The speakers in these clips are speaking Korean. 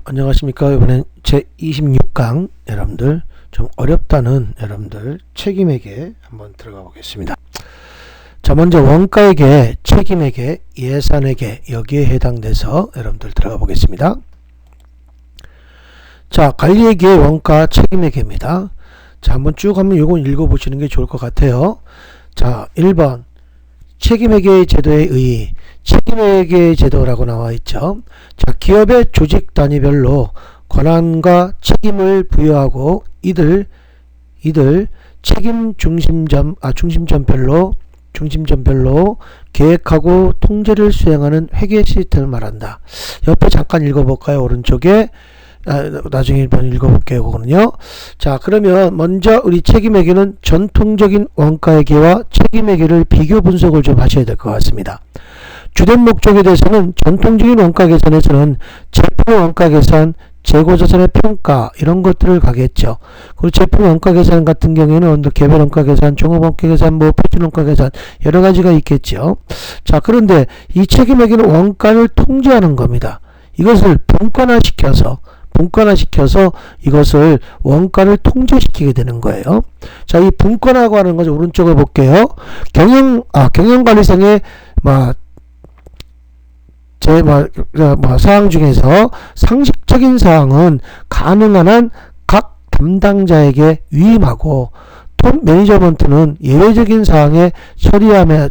안녕하십니까. 이번엔 제26강 여러분들 좀 어렵다는 여러분들 책임에게 한번 들어가 보겠습니다. 자, 먼저 원가에게, 책임에게, 예산에게 여기에 해당돼서 여러분들 들어가 보겠습니다. 자, 관리에게, 원가, 책임에게입니다. 자, 한번 쭉 한번 이건 읽어보시는 게 좋을 것 같아요. 자, 1번 책임회계 제도의 의의, 책임회계 제도라고 나와 있죠. 자, 기업의 조직 단위별로 권한과 책임을 부여하고 이들 책임 중심점별로 계획하고 통제를 수행하는 회계 시스템을 말한다. 옆에 잠깐 읽어볼까요? 오른쪽에 나중에 한번 읽어볼게요. 그거는요. 자, 그러면 먼저 우리 책임회계는 전통적인 원가회계와 책임회계를 비교 분석을 좀 하셔야 될 것 같습니다. 주된 목적에 대해서는 전통적인 원가 계산에서는 제품 원가 계산, 재고자산의 평가 이런 것들을 가겠죠. 그리고 제품 원가 계산 같은 경우에는 개별 원가 계산, 종합 원가 계산, 표준 원가 계산 여러 가지가 있겠죠. 자, 그런데 이 책임회계는 원가를 통제하는 겁니다. 이것을 분권화시켜서 이것을 원가를 통제시키게 되는 거예요. 자, 이 분권화라고 하는 것을 오른쪽에 볼게요. 경영관리상의 사항 중에서 상식적인 사항은 가능한 한 각 담당자에게 위임하고 톱 매니저먼트는 예외적인 사항에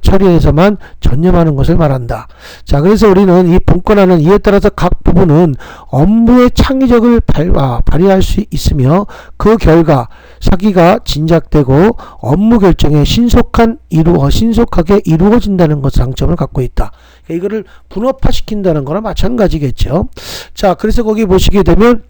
처리해서만 전념하는 것을 말한다. 자, 그래서 우리는 이 분권화는 이에 따라서 각 부분은 업무의 창의력을 발휘할 수 있으며 그 결과 사기가 진작되고 업무 결정에 신속하게 이루어진다는 것 장점을 갖고 있다. 이거를 분업화시킨다는 거나 마찬가지겠죠. 자, 그래서 거기 보시게 되면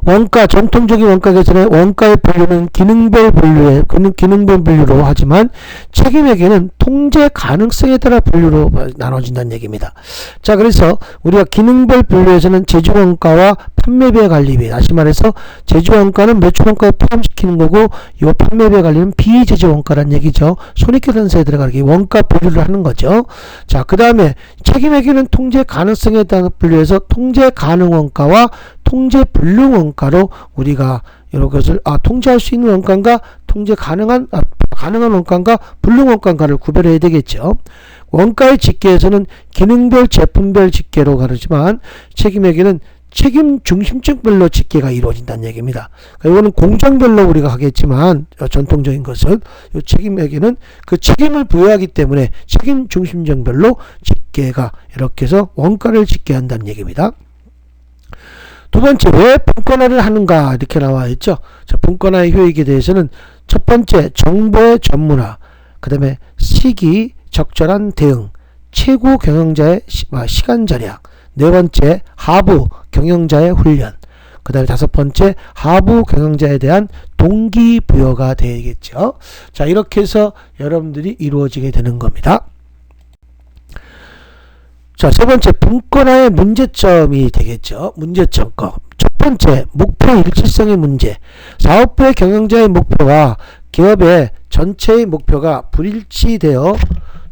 원가, 전통적인 원가 계산의 원가의 분류는 기능별 분류로 하지만 책임회계는 통제 가능성에 따라 분류로 나눠진다는 얘기입니다. 자, 그래서 우리가 기능별 분류에서는 제조원가와 판매비의 관리비, 다시 말해서 제조원가는 매출원가에 포함시키는 거고 이 판매비의 관리는 비제조원가라는 얘기죠. 손익계산서에 들어가는 게 원가 분류를 하는 거죠. 자, 그 다음에 책임회계는 통제 가능성에 따라 분류해서 통제 가능 원가와 통제 불능 원가로 우리가 이런 것을 통제할 수 있는 원가인가 통제 가능한 원가인가 불능 원가인가를 구별해야 되겠죠. 원가의 집계에서는 기능별 제품별 집계로 가르지만 책임회계는 책임 중심증별로 집계가 이루어진다는 얘기입니다. 이거는 공정별로 우리가 하겠지만 전통적인 것은 이 책임회계는 그 책임을 부여하기 때문에 책임 중심증별로 집계가 이렇게 해서 원가를 집계한다는 얘기입니다. 두 번째, 왜 분권화를 하는가 이렇게 나와 있죠. 자, 분권화의 효익에 대해서는 첫 번째, 정보의 전문화, 그 다음에 시기 적절한 대응, 최고 경영자의 시간 절약, 네 번째, 하부 경영자의 훈련, 그 다음에 다섯 번째, 하부 경영자에 대한 동기부여가 되겠죠. 자, 이렇게 해서 여러분들이 이루어지게 되는 겁니다. 자, 세 번째, 분권화의 문제점이 되겠죠. 문제점거. 첫 번째, 목표 일치성의 문제. 사업부의 경영자의 목표와 기업의 전체의 목표가 불일치되어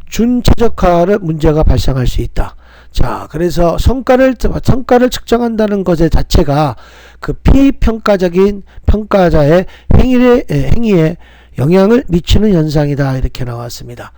준최적화를 문제가 발생할 수 있다. 자, 그래서 성과를 측정한다는 것의 자체가 그 피평가적인 평가자의 행위에 영향을 미치는 현상이다. 이렇게 나왔습니다.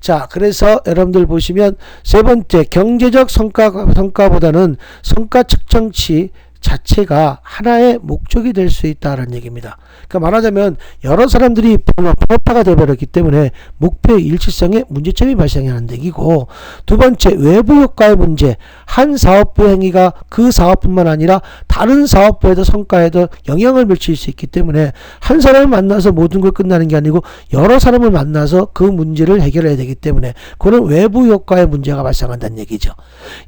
자, 그래서 여러분들 보시면 세 번째, 경제적 성과보다는 성과 측정치 자체가 하나의 목적이 될 수 있다는 얘기입니다. 그러니까 말하자면 여러 사람들이 분업화가 되어버렸기 때문에 목표의 일치성에 문제점이 발생하는 얘기고, 두 번째, 외부 효과의 문제. 한 사업부 행위가 그 사업뿐만 아니라 다른 사업부에도 성과에도 영향을 미칠 수 있기 때문에 한 사람을 만나서 모든 걸 끝나는 게 아니고 여러 사람을 만나서 그 문제를 해결해야 되기 때문에 그런 외부 효과의 문제가 발생한다는 얘기죠.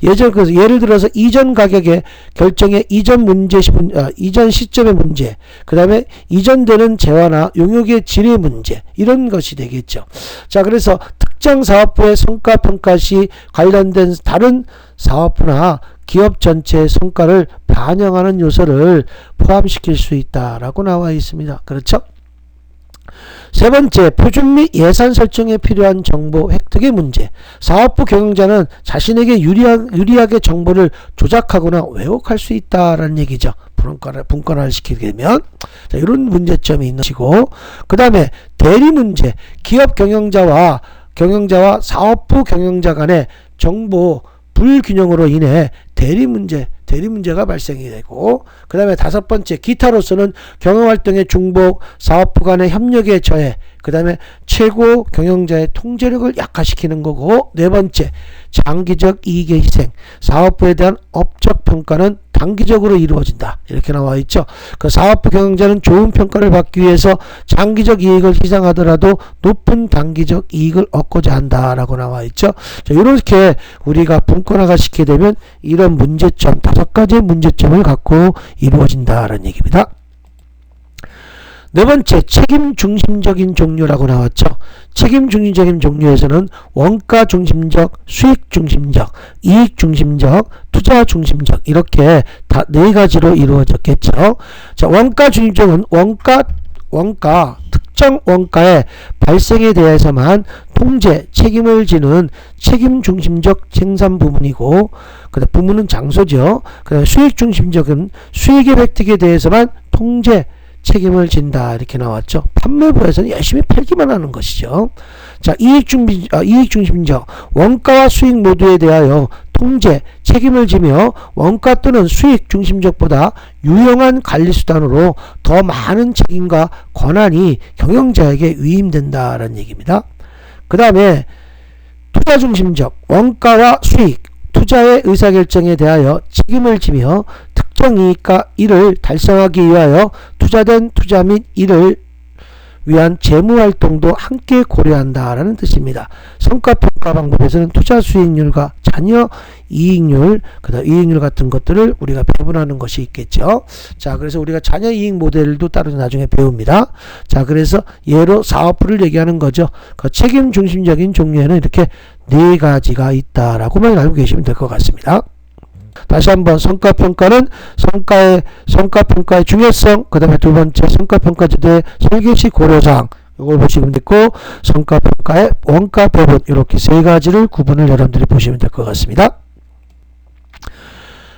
예를 들어서 이전 가격의 결정에 이전 시점의 문제, 그 다음에 이전되는 재화나 용역의 질의 문제, 이런 것이 되겠죠. 자, 그래서 특정 사업부의 성과 평가 시 관련된 다른 사업부나 기업 전체의 성과를 반영하는 요소를 포함시킬 수 있다라고 나와 있습니다. 그렇죠? 세 번째, 표준 및 예산 설정에 필요한 정보 획득의 문제. 사업부 경영자는 자신에게 유리하게 정보를 조작하거나 왜곡할 수 있다라는 얘기죠. 분권화를 시키게 되면. 자, 이런 문제점이 있는 것이고, 그 다음에 대리 문제. 기업 경영자와 사업부 경영자 간의 정보 불균형으로 인해 대리 문제가 발생이 되고, 그 다음에 다섯 번째, 기타로서는 경영활동의 중복, 사업부 간의 협력의 저해, 그 다음에 최고 경영자의 통제력을 약화시키는 거고, 네 번째, 장기적 이익의 희생, 사업부에 대한 업적 평가는 단기적으로 이루어진다. 이렇게 나와 있죠. 그 사업부 경영자는 좋은 평가를 받기 위해서 장기적 이익을 희생하더라도 높은 단기적 이익을 얻고자 한다라고 나와 있죠. 자, 이렇게 우리가 분권화가 시키게 되면 이런 문제점, 5가지의 문제점을 갖고 이루어진다라는 얘기입니다. 네 번째, 책임 중심적인 종류라고 나왔죠. 책임 중심적인 종류에서는 원가 중심적, 수익 중심적, 이익 중심적, 투자 중심적, 이렇게 다 4가지로 이루어졌겠죠. 자, 원가 중심적은 특정 원가의 발생에 대해서만 통제, 책임을 지는 책임 중심적 생산 부문이고, 그다음 부문은 장소죠. 그다음 수익 중심적은 수익의 획득에 대해서만 통제, 책임을 진다. 이렇게 나왔죠. 판매부에서는 열심히 팔기만 하는 것이죠. 자, 이익 중심적, 원가와 수익 모두에 대하여 통제, 책임을 지며 원가 또는 수익 중심적보다 유용한 관리수단으로 더 많은 책임과 권한이 경영자에게 위임된다라는 얘기입니다. 그 다음에 투자 중심적, 원가와 수익, 투자의 의사결정에 대하여 책임을 지며 특정 이익과 이를 달성하기 위하여 투자된 투자 및 이를 위한 재무활동도 함께 고려한다라는 뜻입니다. 성과평가 방법에서는 투자 수익률과 잔여 이익률, 그다음 이익률 같은 것들을 우리가 배분하는 것이 있겠죠. 자, 그래서 우리가 잔여 이익 모델도 따로 나중에 배웁니다. 자, 그래서 예로 사업부를 얘기하는 거죠. 그 책임 중심적인 종류에는 이렇게 4가지가 있다라고만 알고 계시면 될 것 같습니다. 다시 한번 성과평가는 성과평가의 중요성, 그 다음에 두 번째 성과평가제도의 설계시 고려사항, 이걸 보시면 되고, 성과평가의 원가 배분, 이렇게 3가지를 구분을 여러분들이 보시면 될 것 같습니다.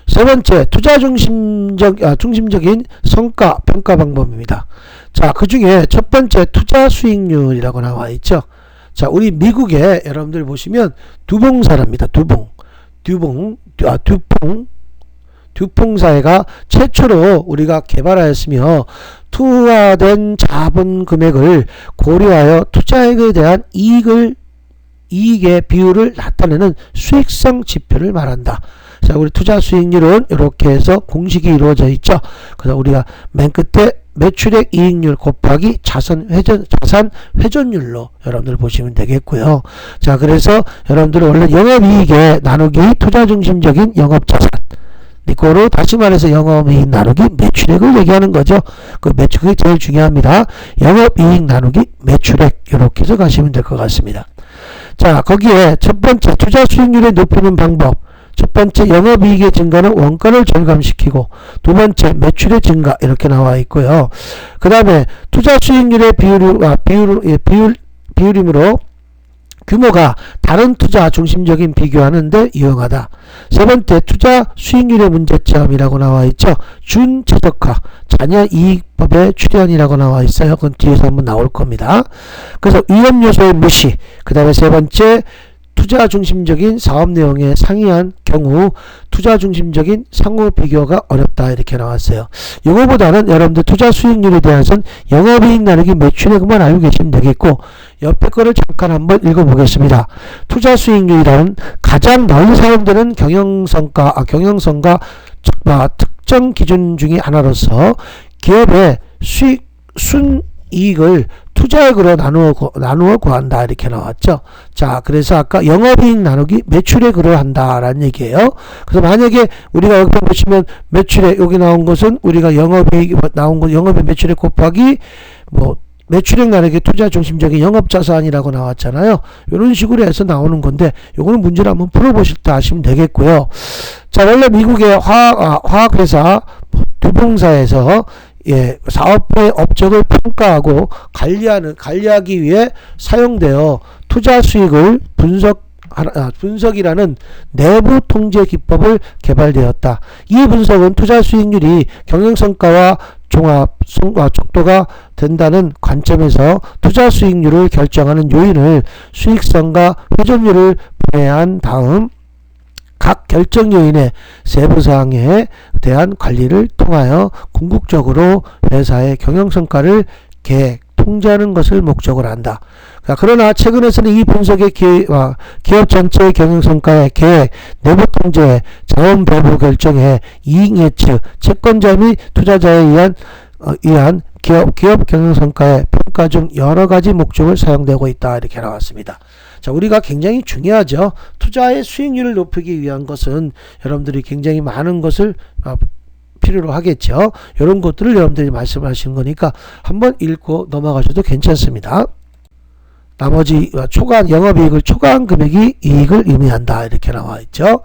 세 번째, 투자 중심적인 성과 평가 방법입니다. 자, 그 중에 첫 번째 투자 수익률이라고 나와 있죠. 자, 우리 미국에 여러분들 보시면 두봉사랍니다. 듀퐁사회가 최초로 우리가 개발하였으며, 투하된 자본 금액을 고려하여 투자액에 대한 이익의 비율을 나타내는 수익성 지표를 말한다. 자, 우리 투자 수익률은 이렇게 해서 공식이 이루어져 있죠. 그래서 우리가 맨 끝에 매출액 이익률 곱하기 자산 회전율로 여러분들 보시면 되겠고요. 자, 그래서 여러분들은 원래 영업이익에 나누기 투자 중심적인 영업자산, 이거로 다시 말해서 영업이익 나누기 매출액을 얘기하는 거죠. 그 매출액이 제일 중요합니다. 영업이익 나누기 매출액, 이렇게 해서 가시면 될 것 같습니다. 자, 거기에 첫 번째 투자 수익률을 높이는 방법, 첫 번째 영업이익의 증가는 원가를 절감시키고, 두 번째 매출의 증가, 이렇게 나와 있고요. 그 다음에 투자 수익률의 비율이므로 규모가 다른 투자 중심적인 비교하는데 유용하다. 세 번째, 투자 수익률의 문제점이라고 나와 있죠. 준최적화, 잔여 이익법의 출현이라고 나와 있어요. 그건 뒤에서 한번 나올 겁니다. 그래서 위험 요소의 무시, 그 다음에 세 번째, 투자 중심적인 사업 내용에 상이한 경우 투자 중심적인 상호 비교가 어렵다, 이렇게 나왔어요. 이거보다는 여러분들 투자 수익률에 대해서는 영업이익 나누기 매출액만 알고 계시면 되겠고, 옆에 거를 잠깐 한번 읽어보겠습니다. 투자 수익률이라는 가장 널리 사용되는 경영성과 특정 기준 중에 하나로서 기업의 순이익을 투자액으로 나누어 구한다, 이렇게 나왔죠. 자, 그래서 아까 영업이익 나누기 매출액으로 한다라는 얘기예요. 그래서 만약에 우리가 여기 보시면 매출액, 여기 나온 것은 우리가 영업이익 나온 거, 영업의 매출액 곱하기 매출액 나누기 투자 중심적인 영업자산이라고 나왔잖아요. 이런 식으로 해서 나오는 건데, 요거는 문제를 한번 풀어보실 때 아시면 되겠고요. 자, 원래 미국의 화학회사 듀퐁사에서 사업의 업적을 평가하고 관리하기 위해 사용되어 투자 수익을 분석이라는 내부 통제 기법을 개발되었다. 이 분석은 투자 수익률이 경영성과와 종합 족도가 된다는 관점에서 투자 수익률을 결정하는 요인을 수익성과 회전율을 분해한 다음 각 결정 요인의 세부사항에 대한 관리를 통하여 궁극적으로 회사의 경영성과를 계획, 통제하는 것을 목적으로 한다. 그러나 최근에서는 이 분석의 기업 전체의 경영성과의 계획, 내부 통제, 자원 배분 결정에 이익 예측, 채권자 및 투자자에 의한 기업 경영성과의 평가 중 여러 가지 목적을 사용되고 있다. 이렇게 나왔습니다. 자, 우리가 굉장히 중요하죠. 투자의 수익률을 높이기 위한 것은 여러분들이 굉장히 많은 것을 필요로 하겠죠. 이런 것들을 여러분들이 말씀하시는 거니까 한번 읽고 넘어가셔도 괜찮습니다. 나머지 초과한 영업이익을 초과한 금액이 이익을 의미한다. 이렇게 나와 있죠.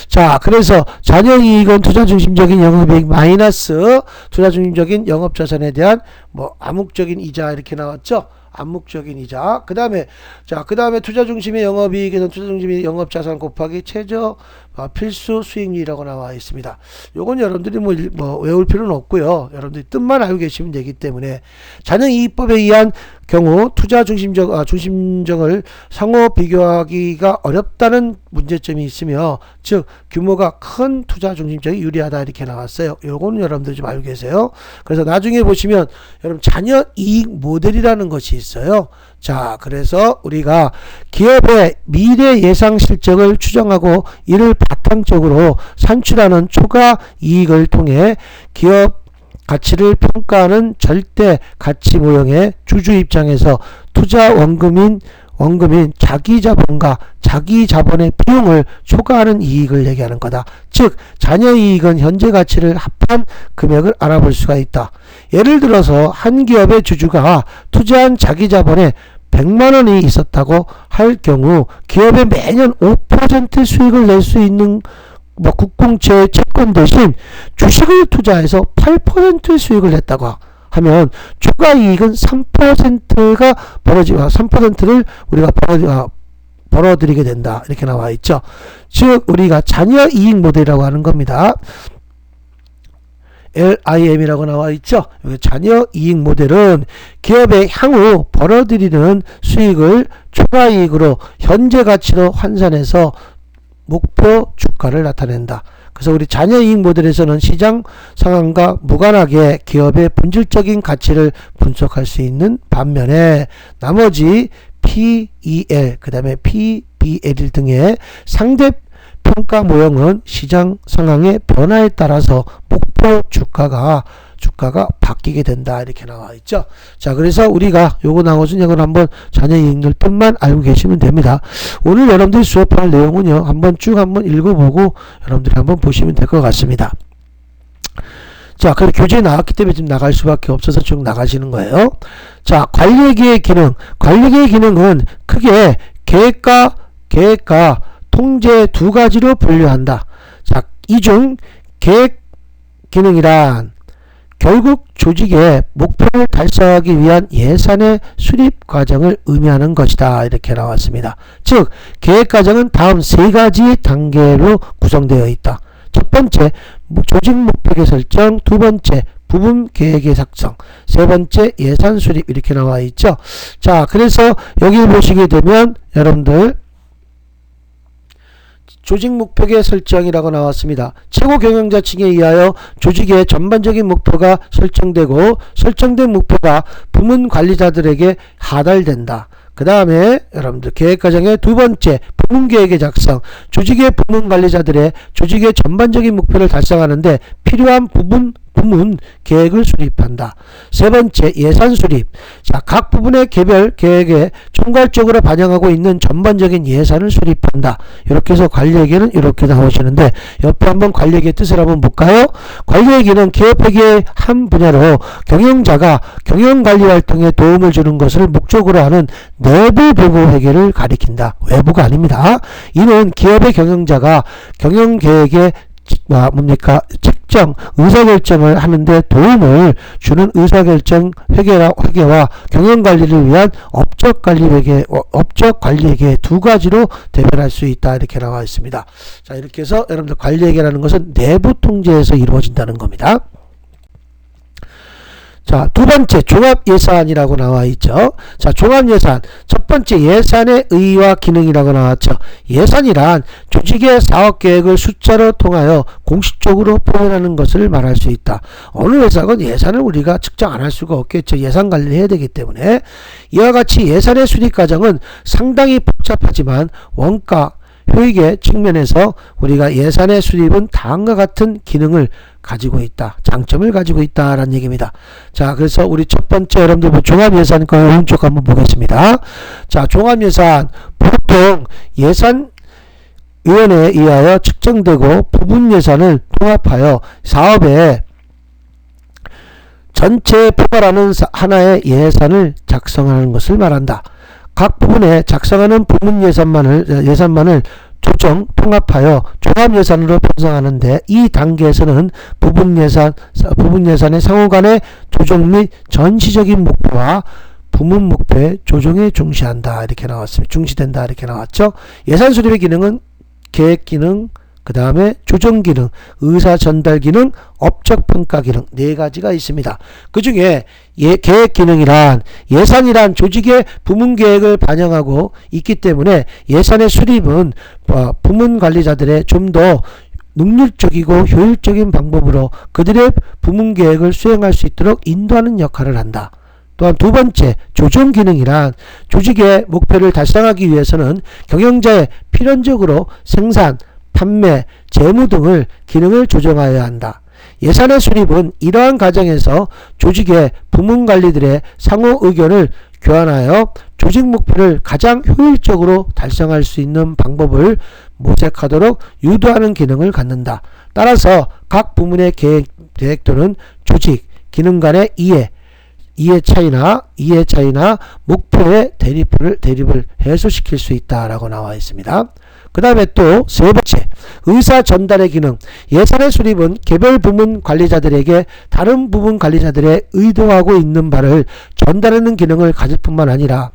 자, 그래서 잔여이익은 투자중심적인 영업이익 마이너스 투자중심적인 영업자산에 대한 암묵적인 이자 이렇게 나왔죠. 암묵적인 이자. 그 다음에 투자중심의 영업이익에는 투자중심의 영업자산 곱하기 최저 필수 수익률이라고 나와 있습니다. 요건 여러분들이 외울 필요는 없고요. 여러분들이 뜻만 알고 계시면 되기 때문에 잔여이익법에 의한 경우 투자 중심적을 상호 비교하기가 어렵다는 문제점이 있으며, 즉 규모가 큰 투자 중심적이 유리하다 이렇게 나왔어요. 요거는 여러분들 좀 알고 계세요. 그래서 나중에 보시면 여러분 잔여이익 모델이라는 것이 있어요. 자, 그래서 우리가 기업의 미래 예상 실적을 추정하고 이를 바탕적으로 산출하는 초과 이익을 통해 기업 가치를 평가하는 절대 가치 모형의 주주 입장에서 투자 원금인 자기 자본과 자기 자본의 비용을 초과하는 이익을 얘기하는 거다. 즉 잔여이익은 현재 가치를 합한 금액을 알아볼 수가 있다. 예를 들어서 한 기업의 주주가 투자한 자기 자본에 100만원이 있었다고 할 경우 기업에 매년 5% 수익을 낼 수 있는 국공채의 채권 대신 주식을 투자해서 8% 수익을 냈다고 하면 추가 이익은 3%가 3%를 우리가 벌어들이게 된다. 이렇게 나와 있죠. 즉 우리가 잔여이익 모델이라고 하는 겁니다. LIM이라고 나와 있죠. 잔여이익 모델은 기업의 향후 벌어들이는 수익을 추가이익으로 현재 가치로 환산해서 목표 주가를 나타낸다. 그래서 우리 잔여이익 모델에서는 시장 상황과 무관하게 기업의 본질적인 가치를 분석할 수 있는 반면에 나머지 PEL, 그 다음에 PBL 등의 상대 평가 모형은 시장 상황의 변화에 따라서 목표 주가가 바뀌게 된다. 이렇게 나와 있죠. 자, 그래서 우리가 요거 나오신 이건 한번 잔여이익률 뜻만 알고 계시면 됩니다. 오늘 여러분들이 수업할 내용은요, 한번 읽어보고 여러분들이 한번 보시면 될 것 같습니다. 자, 그리고 교재에 나왔기 때문에 지금 나갈 수밖에 없어서 쭉 나가시는 거예요. 자, 관리계의 기능. 관리계의 기능은 크게 계획과 통제 두 가지로 분류한다. 자, 이 중 계획 기능이란 결국 조직의 목표를 달성하기 위한 예산의 수립 과정을 의미하는 것이다. 이렇게 나왔습니다. 즉 계획 과정은 다음 세 가지 단계로 구성되어 있다. 첫 번째, 조직 목표의 설정. 두 번째, 부분 계획의 작성. 세 번째, 예산 수립. 이렇게 나와 있죠. 자, 그래서 여기 보시게 되면 여러분들 조직 목표의 설정이라고 나왔습니다. 최고 경영자층에 의하여 조직의 전반적인 목표가 설정되고 설정된 목표가 부문 관리자들에게 하달된다. 그 다음에 여러분들 계획과정의 두 번째, 부문계획의 작성. 조직의 부문 관리자들의 조직의 전반적인 목표를 달성하는데 필요한 부문 계획을 수립한다. 세 번째, 예산 수립. 자, 각 부분의 개별 계획에 총괄적으로 반영하고 있는 전반적인 예산을 수립한다. 이렇게 해서 관리회계는 이렇게 나오시는데 옆에 한번 관리회계의 뜻을 한번 볼까요? 관리회계는 기업회계의 한 분야로 경영자가 경영관리 활동에 도움을 주는 것을 목적으로 하는 내부 보고 회계를 가리킨다. 외부가 아닙니다. 이는 기업의 경영자가 경영계획에 특정 의사결정을 하는데 도움을 주는 의사결정 회계와 경영관리를 위한 업적관리회계 두 가지로 대변할 수 있다. 이렇게 나와 있습니다. 자, 이렇게 해서 여러분들 관리회계라는 것은 내부 통제에서 이루어진다는 겁니다. 자, 두 번째 종합예산이라고 나와 있죠. 자, 종합예산 첫 번째 예산의 의의와 기능이라고 나왔죠. 예산이란 조직의 사업계획을 숫자로 통하여 공식적으로 표현하는 것을 말할 수 있다. 어느 회사건 예산을 우리가 측정 안 할 수가 없겠죠. 예산 관리를 해야 되기 때문에. 이와 같이 예산의 수립 과정은 상당히 복잡하지만 원가 효익의 측면에서 우리가 예산의 수립은 다음과 같은 기능을 가지고 있다. 장점을 가지고 있다라는 얘기입니다. 자, 그래서 우리 첫 번째 여러분들 종합예산 거 오른쪽 한번 보겠습니다. 자, 종합예산 보통 예산위원회에 의하여 측정되고 부분 예산을 통합하여 사업의 전체에 포괄하는 하나의 예산을 작성하는 것을 말한다. 각 부분에 작성하는 부분 예산만을 조정, 통합하여 종합예산으로 편성하는데 이 단계에서는 부분 예산의 상호간의 조정 및 전시적인 목표와 부문 목표의 조정에 중시한다. 이렇게 나왔습니다. 중시된다. 이렇게 나왔죠. 예산 수립의 기능은 계획 기능, 그 다음에 조정 기능, 의사 전달 기능, 업적 평가 기능 네 가지가 있습니다. 그 중에 계획 기능이란 예산이란 조직의 부문 계획을 반영하고 있기 때문에 예산의 수립은 부문 관리자들의 좀 더 능률적이고 효율적인 방법으로 그들의 부문 계획을 수행할 수 있도록 인도하는 역할을 한다. 또한 두 번째 조정 기능이란 조직의 목표를 달성하기 위해서는 경영자의 필연적으로 생산, 판매, 재무 등을 기능을 조정하여야 한다. 예산의 수립은 이러한 과정에서 조직의 부문관리들의 상호 의견을 교환하여 조직 목표를 가장 효율적으로 달성할 수 있는 방법을 모색하도록 유도하는 기능을 갖는다. 따라서 각 부문의 계획 또는 조직, 기능 간의 이해 차이나 목표의 대립을 해소시킬 수 있다라고 나와 있습니다. 그 다음에 또 세 번째 의사 전달의 기능. 예산의 수립은 개별 부문 관리자들에게 다른 부문 관리자들의 의도하고 있는 바를 전달하는 기능을 가질 뿐만 아니라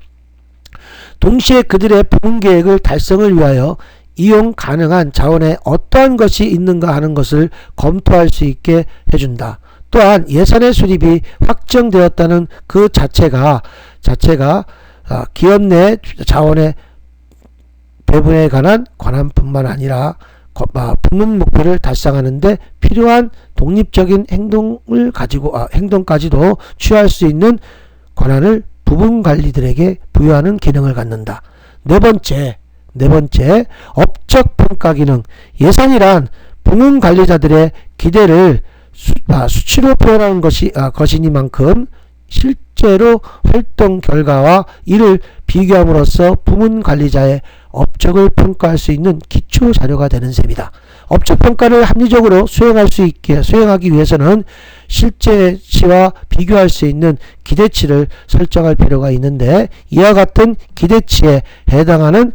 동시에 그들의 부문 계획을 달성을 위하여 이용 가능한 자원에 어떠한 것이 있는가 하는 것을 검토할 수 있게 해준다. 또한 예산의 수립이 확정되었다는 그 자체가 기업 내 자원의 배분에 관한 권한뿐만 아니라 부문 목표를 달성하는데 필요한 독립적인 행동까지도 취할 수 있는 권한을 부문 관리들에게 부여하는 기능을 갖는다. 네 번째 업적 평가 기능. 예산이란 부문 관리자들의 기대를 수치로 표현하는 것이니만큼 실제로 활동 결과와 이를 비교함으로써 부문 관리자의 업적을 평가할 수 있는 기초 자료가 되는 셈이다. 업적 평가를 합리적으로 수행하기 위해서는 실제치와 비교할 수 있는 기대치를 설정할 필요가 있는데 이와 같은 기대치에 해당하는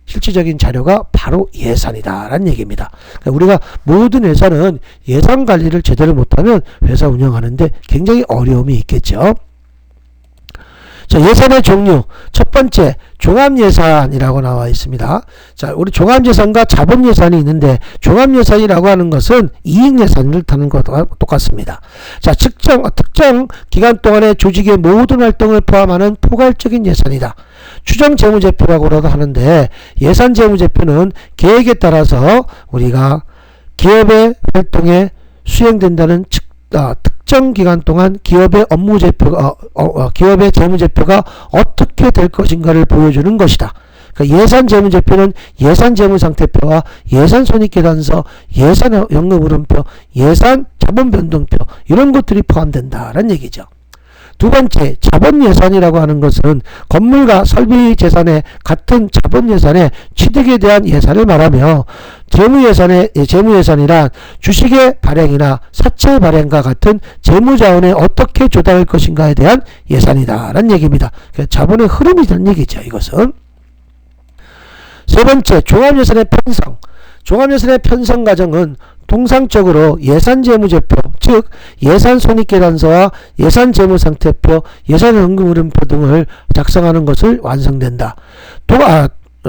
실제적인 자료가 바로 예산이다 라는 얘기입니다. 그러니까 우리가 모든 회사는 예산 관리를 제대로 못하면 회사 운영하는데 굉장히 어려움이 있겠죠. 자, 예산의 종류. 첫 번째 종합예산이라고 나와 있습니다. 자, 우리 종합예산과 자본예산이 있는데 종합예산이라고 하는 것은 이익예산을 타는 것과 똑같습니다. 자, 특정 기간 동안의 조직의 모든 활동을 포함하는 포괄적인 예산이다. 추정재무제표라고도 하는데 예산재무제표는 계획에 따라서 우리가 기업의 활동에 수행된다는 특정 기간 동안 기업의 기업의 재무제표가 어떻게 될 것인가를 보여주는 것이다. 그러니까 예산재무제표는 예산재무상태표와 예산손익계산서, 예산연금흐름표, 예산자본변동표 이런 것들이 포함된다라는 얘기죠. 두 번째, 자본예산이라고 하는 것은 건물과 설비 재산의 같은 자본예산의 취득에 대한 예산을 말하며 재무예산이란 주식의 발행이나 사채 발행과 같은 재무자원에 어떻게 조달할 것인가에 대한 예산이다 라는 얘기입니다. 자본의 흐름이라는 얘기죠. 이것은. 세 번째, 종합예산의 편성. 종합예산의 편성 과정은 통상적으로 예산재무제표, 즉 예산손익계산서와 예산재무상태표, 예산현금흐름표 등을 작성하는 것을 완성된다.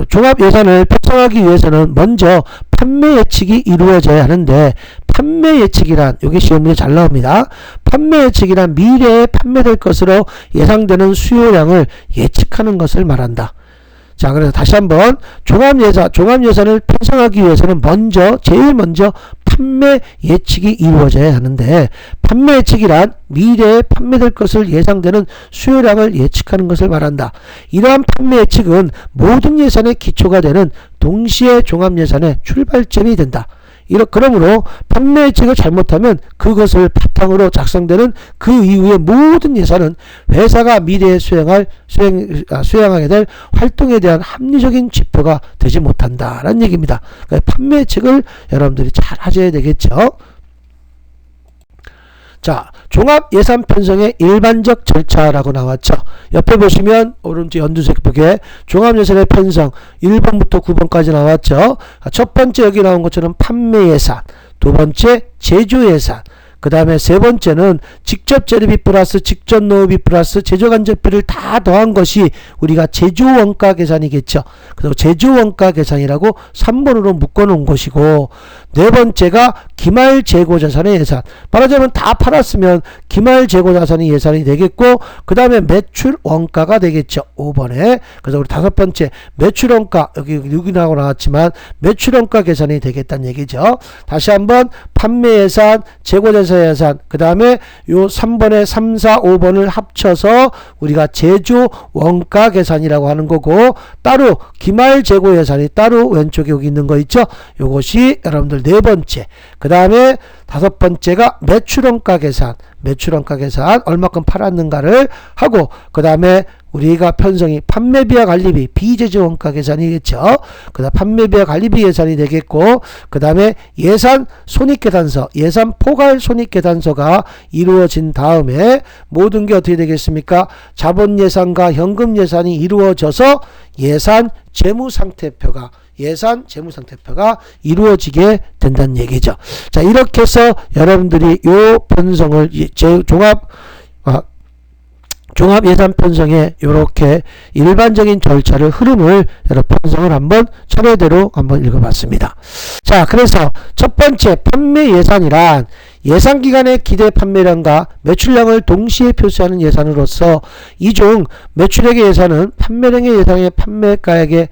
종합예산을 편성하기 위해서는 먼저 판매 예측이 이루어져야 하는데, 판매 예측이란, 여기 시험 문제 잘 나옵니다. 판매 예측이란 미래에 판매될 것으로 예상되는 수요량을 예측하는 것을 말한다. 자, 그래서 다시 한번 종합예산을 편성하기 위해서는 제일 먼저 판매 예측이 이루어져야 하는데, 판매 예측이란 미래에 판매될 것을 예상되는 수요량을 예측하는 것을 말한다. 이러한 판매 예측은 모든 예산의 기초가 되는 동시에 종합예산의 출발점이 된다. 그러므로 판매 예측을 잘못하면 그것을 바탕으로 작성되는 그 이후의 모든 예산은 회사가 미래에 수행하게 될 활동에 대한 합리적인 지표가 되지 못한다라는 얘기입니다. 그러니까 판매 예측을 여러분들이 잘 하셔야 되겠죠. 자, 종합예산 편성의 일반적 절차라고 나왔죠. 옆에 보시면 오른쪽 연두색 벽에 종합예산의 편성 1번부터 9번까지 나왔죠. 첫 번째 여기 나온 것처럼 판매예산, 두 번째 제조예산, 그 다음에 세 번째는 직접 재료비 플러스 직접 노후비 플러스 제조간접비를 다 더한 것이 우리가 제조원가 계산이겠죠. 그래서 제조원가 계산이라고 3번으로 묶어놓은 것이고, 네 번째가 기말재고자산의 예산. 말하자면 다 팔았으면 기말재고자산이 예산이 되겠고, 그 다음에 매출원가가 되겠죠. 5번에. 그래서 우리 다섯 번째 매출원가, 여기 나왔지만 매출원가 계산이 되겠다는 얘기죠. 다시 한번 판매예산, 재고자산예산, 그 다음에 요 3번에 3, 4, 5번을 합쳐서 우리가 제조원가 계산이라고 하는 거고, 따로 기말재고예산이 따로 왼쪽에 여기 있는 거 있죠. 요것이 여러분들 네 번째. 그 다음에 다섯 번째가 매출원가 계산, 얼마큼 팔았는가를 하고, 그 다음에 우리가 편성이 판매비와 관리비, 비제조원가 계산이겠죠. 그 다음 판매비와 관리비 예산이 되겠고, 그 다음에 예산 손익계산서, 예산 포괄 손익계산서가 이루어진 다음에 모든 게 어떻게 되겠습니까? 자본예산과 현금예산이 이루어져서 예산 재무상태표가 이루어지게 된다는 얘기죠. 자, 이렇게 해서 여러분들이 요 편성을 종합예산 편성의 요렇게 일반적인 절차를, 흐름을 여러분 편성을 한번 차례대로 한번 읽어봤습니다. 자, 그래서 첫 번째 판매 예산이란 예상기간의 기대 판매량과 매출량을 동시에 표시하는 예산으로서, 이중 매출액의 예산은 판매량의 예상의 판매가액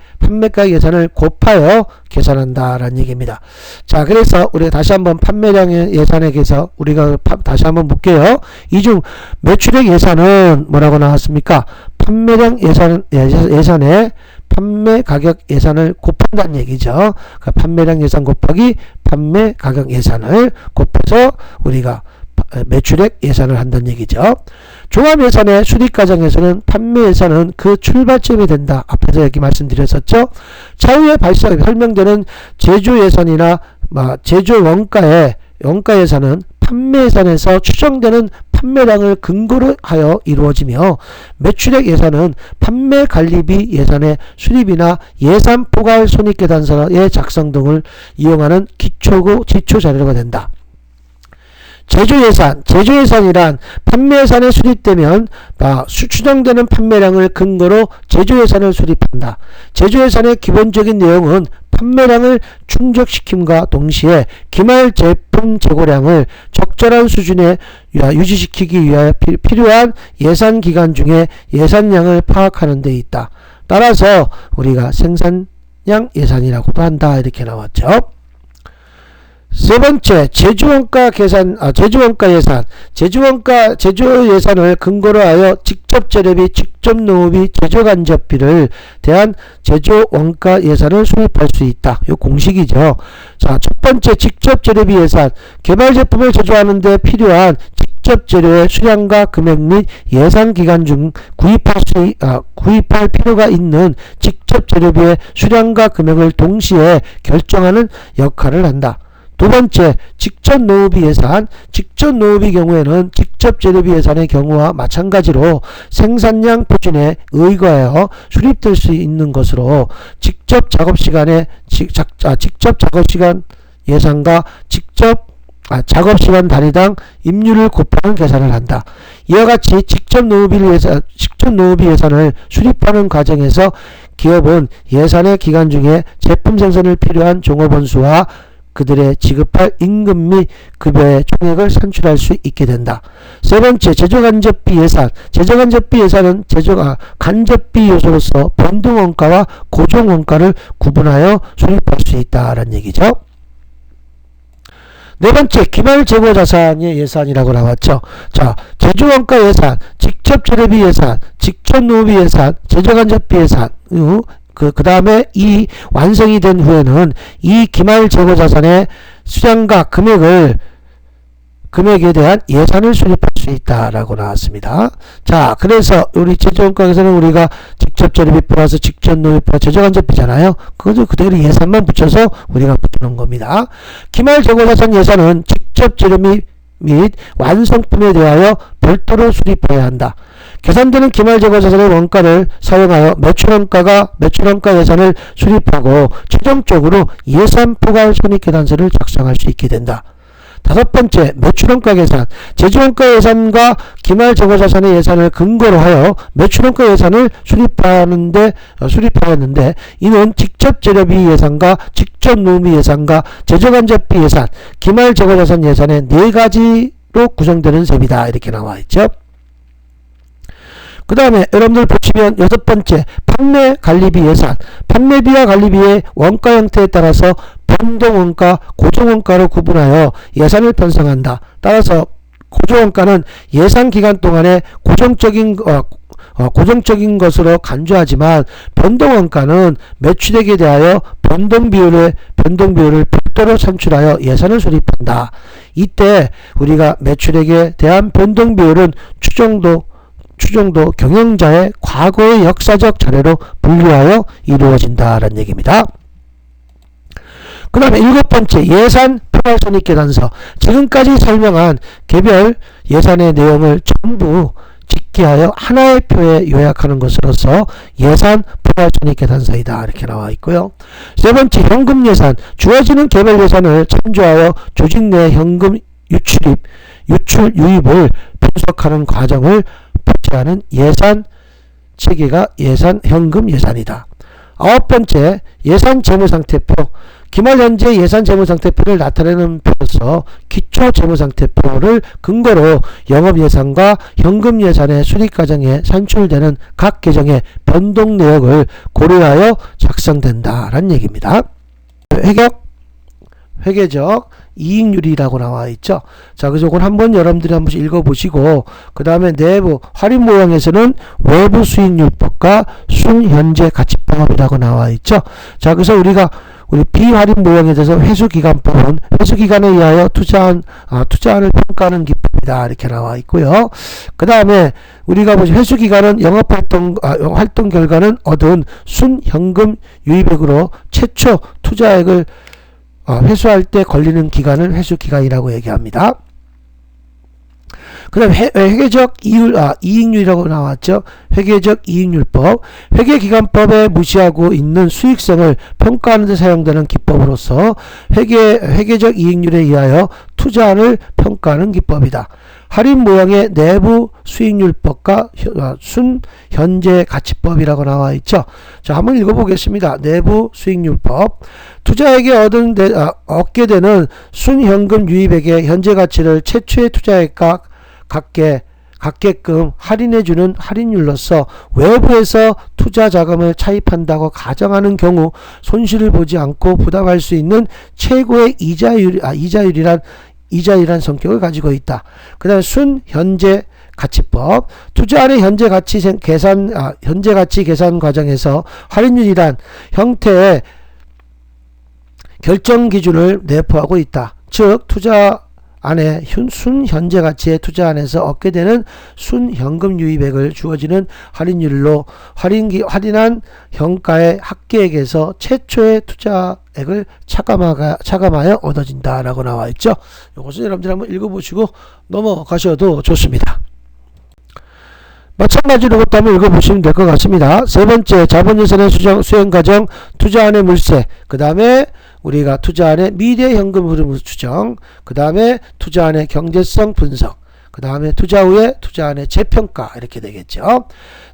예산을 곱하여 계산한다라는 얘기입니다. 자, 그래서 우리가 다시 한번 판매량의 예산액에서 우리가 다시 한번 볼게요. 이중 매출액 예산은 뭐라고 나왔습니까? 판매량 예산에 판매 가격 예산을 곱한다는 얘기죠. 그러니까 판매량 예산 곱하기 판매 가격 예산을 곱해서 우리가 매출액 예산을 한다는 얘기죠. 종합예산의 수립 과정에서는 판매 예산은 그 출발점이 된다. 앞에서 여기 말씀드렸었죠. 차후에 설명되는 제조 예산이나 제조 원가 예산은 판매 예산에서 추정되는 판매량을 근거로 하여 이루어지며, 매출액 예산은 판매 관리비 예산의 수립이나 예산 포괄 손익계산서의 작성 등을 이용하는 기초 자료가 된다. 제조예산이란 판매예산에 수립되면 추정되는 판매량을 근거로 제조예산을 수립한다. 제조예산의 기본적인 내용은 판매량을 충족시킴과 동시에 기말 제품 재고량을 적절한 수준에 유지시키기 위하여 필요한 예산기간 중에 예산량을 파악하는 데 있다. 따라서 우리가 생산량 예산이라고도 한다. 이렇게 나왔죠. 세 번째, 제조원가 예산. 제조 예산을 근거로 하여 직접 재료비, 직접 노후비, 제조간접비를 대한 제조원가 예산을 수립할 수 있다. 이 공식이죠. 자, 첫 번째, 직접 재료비 예산. 개발 제품을 제조하는 데 필요한 직접 재료의 수량과 금액 및 예산 기간 중 구입할 필요가 있는 직접 재료비의 수량과 금액을 동시에 결정하는 역할을 한다. 두 번째, 직접 노후비 예산. 직접 노후비 경우에는 직접 재료비 예산의 경우와 마찬가지로 생산량 표준에 의거하여 수립될 수 있는 것으로 직접 작업시간에 직접 작업시간 예산과 작업시간 단위당 임률을 곱하는 계산을 한다. 이와 같이 직접 노후비 예산을 수립하는 과정에서 기업은 예산의 기간 중에 제품 생산을 필요한 종업원 수와 그들의 지급할 임금 및 급여의 총액을 산출할 수 있게 된다. 세 번째, 제조간접비 예산. 제조간접비 예산은 간접비 요소로서 변동원가와 고정원가를 구분하여 수립할 수 있다라는 얘기죠. 네 번째, 기말재고자산의 예산이라고 나왔죠. 자, 제조원가 예산, 직접 재료비 예산, 직접 노후비 예산, 제조간접비 예산. 그 다음에 이 완성이 된 후에는 이 기말재고자산의 수량과 금액에 대한 예산을 수립할 수 있다라고 나왔습니다. 자, 그래서 우리 제조원가에서는 우리가 직접 재료비 플러스 직접 노후비 플러스 제조간접비잖아요. 그것도 그대로 예산만 붙여서 우리가 붙여놓은 겁니다. 기말재고자산 예산은 직접 재료비 및 완성품에 대하여 별도로 수립해야 한다. 계산되는 기말재고자산의 원가를 사용하여 매출원가 예산을 수립하고 최종적으로 예산 포괄 손익계산서를 작성할 수 있게 된다. 다섯 번째, 매출원가 계산. 제조원가 예산과 기말재고자산의 예산을 근거로 하여 매출원가 예산을 수립하였는데 이는 직접 재료비 예산과 직접 노후비 예산과 제조간접비 예산, 기말재고자산 예산의 네 가지로 구성되는 셈이다. 이렇게 나와 있죠. 그 다음에 여러분들 보시면 여섯 번째, 판매관리비 예산. 판매비와 관리비의 원가 형태에 따라서 변동원가, 고정원가로 구분하여 예산을 편성한다. 따라서 고정원가는 예산 기간 동안에 고정적인 것으로 간주하지만 변동원가는 매출액에 대하여 변동비율을 별도로 산출하여 예산을 수립한다. 이때 우리가 매출액에 대한 변동비율은 추정도 경영자의 과거의 역사적 자료로 분류하여 이루어진다라는 얘기입니다. 그 다음에 일곱 번째, 예산 포괄손익계산서. 지금까지 설명한 개별 예산의 내용을 전부 집계하여 하나의 표에 요약하는 것으로서 예산 포괄손익계산서이다. 이렇게 나와 있고요. 세 번째, 현금 예산. 주어지는 개별 예산을 참조하여 조직 내 현금 유출 유입을 분석하는 과정을 포괄하는 예산 체계가 현금 예산이다. 아홉 번째, 예산 재무상태표. 기말 현재 예산 재무상태표를 나타내는 표로서 기초 재무상태표를 근거로 영업예산과 현금 예산의 수립과정에 산출되는 각 계정의 변동 내역을 고려하여 작성된다라는 얘기입니다. 회계적 이익률이라고 나와 있죠. 자, 그래서 이걸 한번 여러분들이 한 번씩 읽어보시고, 그 다음에 내부 할인 모형에서는 외부 수익률법과 순현재 가치법이라고 나와 있죠. 자, 그래서 우리 비할인 모형에 대해서 회수기간법은 회수기간에 의하여 투자안을 평가하는 기법이다. 이렇게 나와 있고요. 그 다음에 우리가 회수기간은 활동 결과는 얻은 순현금 유입액으로 최초 투자액을 회수할 때 걸리는 기간을 회수기간이라고 얘기합니다. 그 다음 회계적 이익률이라고 나왔죠. 회계적 이익률법. 회계기간법에 무시하고 있는 수익성을 평가하는 데 사용되는 기법으로서 회계적 이익률에 의하여 투자안을 평가하는 기법이다. 할인 모형의 내부 수익률법과 순현재 가치법이라고 나와 있죠. 자, 한번 읽어보겠습니다. 내부 수익률법. 투자액에 얻게 되는 순현금 유입액의 현재 가치를 최초의 투자액과 같게끔 할인해주는 할인율로서 외부에서 투자 자금을 차입한다고 가정하는 경우 손실을 보지 않고 부담할 수 있는 최고의 이자율이란 성격을 가지고 있다. 그 다음에 순현재 가치법. 투자안의 현재 가치 계산 과정에서 할인율이란 형태의 결정 기준을 내포하고 있다. 즉 투자안의 안에 순현재 가치의 투자 안에서 얻게 되는 순현금 유입액을 주어지는 할인율로 할인한 현가의 합계액에서 최초의 투자액을 차감하여 얻어진다라고 나와 있죠. 이것은 여러분들 한번 읽어보시고 넘어가셔도 좋습니다. 마찬가지로 그것도 한번 읽어보시면 될 것 같습니다. 세 번째, 자본예산의 수행과정, 투자안의 물세, 그 다음에 우리가 투자안의 미래 현금 흐름 추정, 그 다음에 투자안의 경제성 분석, 그 다음에 투자 후에 투자안의 재평가, 이렇게 되겠죠.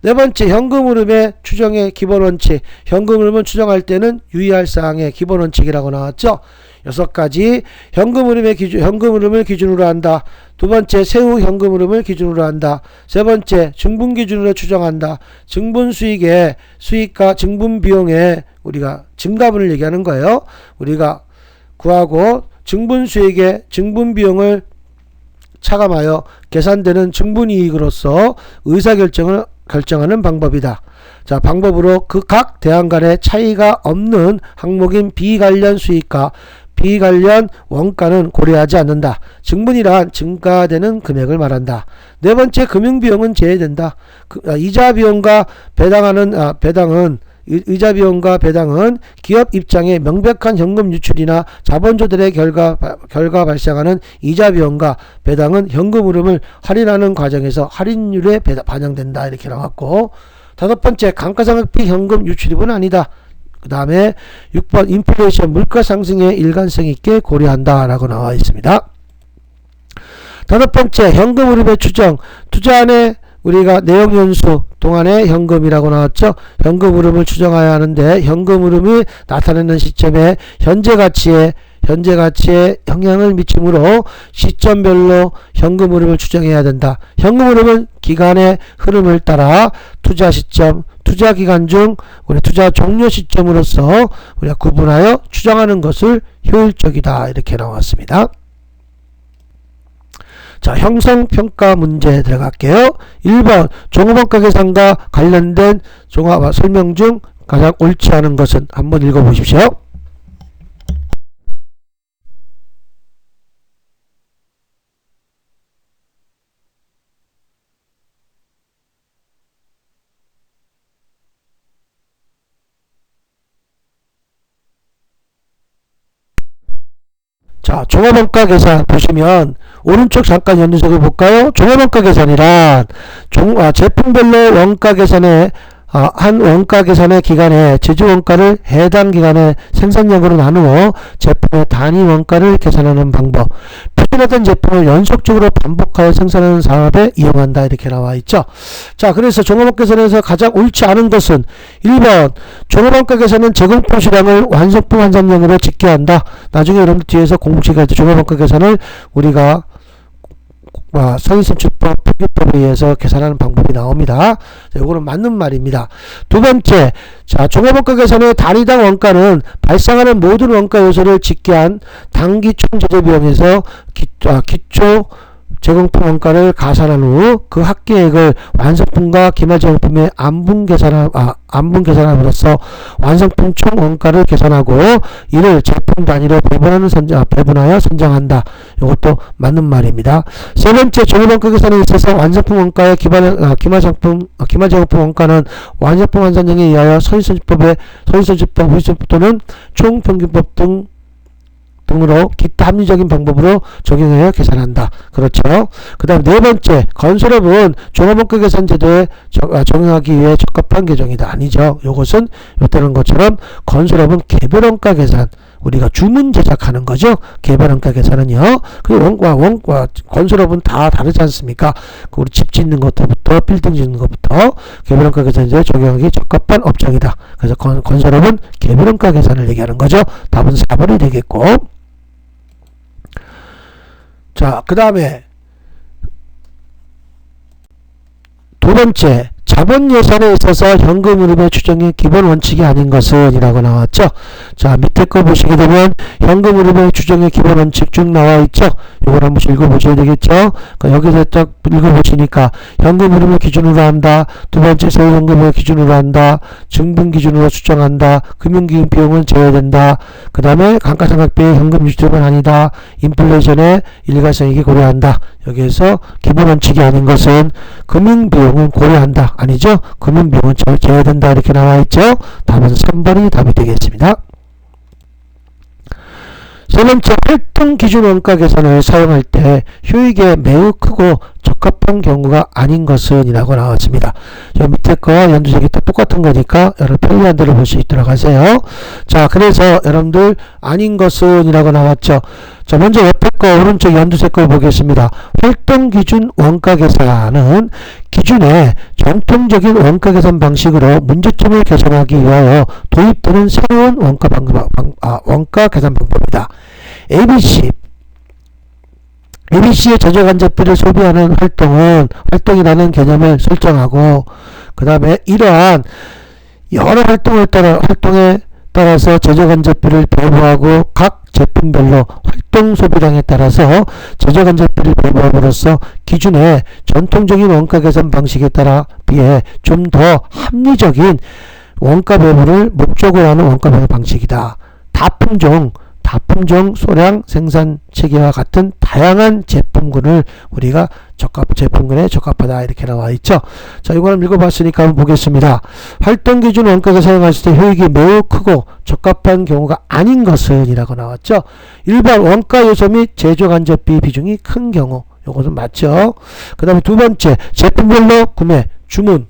네 번째, 현금 흐름의 추정의 기본 원칙. 현금 흐름은 추정할 때는 유의할 사항의 기본 원칙이라고 나왔죠. 6가지 현금 흐름을 기준으로 한다. 두 번째, 세후 현금 흐름을 기준으로 한다. 세 번째, 증분 기준으로 추정한다. 증분 수익의 수익과 증분 비용의 우리가 증가분을 얘기하는 거예요. 우리가 구하고 증분 수익의 증분 비용을 차감하여 계산되는 증분이익으로서 의사결정을 결정하는 방법이다. 자, 방법으로 그 각 대안 간의 차이가 없는 항목인 비관련 수익과 비관련 원가는 고려하지 않는다. 증분이란 증가되는 금액을 말한다. 네 번째, 금융비용은 제외된다. 이자 비용과 의자 비용과 배당은 기업 입장에 명백한 현금 유출이나 자본 조달의 결과 발생하는 이자 비용과 배당은 현금 흐름을 할인하는 과정에서 할인율에 반영된다. 이렇게 나왔고, 다섯 번째, 감가상각비 현금 유출입은 아니다. 그 다음에 6번, 인플레이션 물가 상승의 일관성 있게 고려한다 라고 나와 있습니다. 다섯 번째, 현금 흐름의 추정. 투자안에 우리가 내용 연수 동안의 현금이라고 나왔죠. 현금 흐름을 추정해야 하는데 현금 흐름이 나타나는 시점에 현재 가치에 영향을 미치므로 시점별로 현금 흐름을 추정해야 된다. 현금 흐름은 기간의 흐름을 따라 투자 시점, 투자 기간 중 우리 투자 종료 시점으로서 우리가 구분하여 추정하는 것을 효율적이다. 이렇게 나왔습니다. 자, 형성평가 문제 들어갈게요. 1번, 종합원가 계산과 관련된 종합 설명 중 가장 옳지 않은 것은 한번 읽어보십시오. 자, 종합원가 계산 보시면 오른쪽 잠깐 연두색을 볼까요? 종합원가 계산이란 제품별로 원가 계산에 한 원가 계산의 기간에 제조원가를 해당 기간의 생산량으로 나누어 제품의 단위 원가를 계산하는 방법. 표준화된 제품을 연속적으로 반복하여 생산하는 사업에 이용한다. 이렇게 나와 있죠. 자, 그래서 종합원가 계산에서 가장 옳지 않은 것은 1번, 종합원가 계산은 제공품 수량을 완성품 환산량으로 집계한다. 나중에 여러분들 뒤에서 공식에 종합원가 계산을 우리가 서희선출법 표기법에 의해서 계산하는 방법이 나옵니다. 이거는 맞는 말입니다. 두 번째, 자, 종합원가 계산의 단위당 원가는 발생하는 모든 원가 요소를 집계한 당기 총 제조 비용에서 기초 제공품 원가를 가산한 후 그 합계액을 완성품과 기말 제공품의 안분 계산함으로써 완성품 총 원가를 계산하고 이를 제품 단위로 배분하여 선정한다. 이것도 맞는 말입니다. 세 번째, 종합원가 계산에 있어서 완성품 원가의 기말 제공품 원가는 완성품 환산량에 의하여 서희선출법 또는 총평균법 등으로 기타 합리적인 방법으로 적용하여 계산한다. 그렇죠. 그 다음 네 번째, 건설업은 종합원가 계산 제도에 적용하기 위해 적합한 개정이다. 아니죠. 이것은 요때는 것처럼 건설업은 개별원가 계산, 우리가 주문 제작하는 거죠. 개별원가 계산은요. 그 건설업은 다 다르지 않습니까? 우리 집 짓는 것부터 빌딩 짓는 것부터 개별원가 계산에 적용하기 적합한 업종이다. 그래서 건설업은 개별원가 계산을 얘기하는 거죠. 답은 4번이 되겠고. 자, 그 다음에 두 번째, 자본 예산에 있어서 현금 흐름의 추정의 기본 원칙이 아닌 것은 이라고 나왔죠. 자, 밑에 거 보시게 되면 현금 흐름의 추정의 기본 원칙 쭉 나와 있죠. 이걸 한번 읽어보셔야 되겠죠. 그러니까 여기서 딱 읽어보시니까 현금 흐름을 기준으로 한다. 두 번째 세후 현금을 기준으로 한다. 증분 기준으로 추정한다. 금융기금 비용은 제외된다. 그 다음에 감가상각비의 현금 유출은 아니다. 인플레이션의 일가성이익이 고려한다. 여기에서 기본 원칙이 아닌 것은 금융비용은 고려한다. 아니죠? 금융비용은 제외된다. 이렇게 나와 있죠. 답은 3번이 답이 되겠습니다. 세 번째, 활동 기준 원가 계산을 사용할 때 효익에 매우 크고 적합한 경우가 아닌 것은 이라고 나왔습니다. 저 밑에 거 연두색이 또 똑같은 거니까 여러분 편리한 대로 볼 수 있도록 하세요. 자, 그래서 여러분들 아닌 것은 이라고 나왔죠. 자, 먼저 옆에 거 오른쪽 연두색 걸 보겠습니다. 활동 기준 원가 계산은 기준의 전통적인 원가 계산 방식으로 문제점을 개선하기 위하여 도입되는 새로운 원가 계산 방법입니다. ABC의 제조간접비를 소비하는 활동이라는 개념을 설정하고, 그 다음에 이러한 여러 활동에 따라서 제조간접비를 배부하고 각 제품별로 활동 소비량에 따라서 제조간접비를 배부함으로써 기준의 전통적인 원가 계산 방식에 따라 비해 좀 더 합리적인 원가 배분을 목적으로 하는 원가 배분 방식이다. 다품종 소량 생산 체계와 같은 다양한 제품군을 우리가 제품군에 적합하다 이렇게 나와 있죠. 자, 이거는 읽어봤으니까 한번 보겠습니다. 활동 기준 원가를 사용했을 때 효익이 매우 크고 적합한 경우가 아닌 것은 이라고 나왔죠. 1번 원가 요소 및 제조 간접비 비중이 큰 경우, 요것은 맞죠. 그 다음에 두 번째, 제품별로 구매 주문,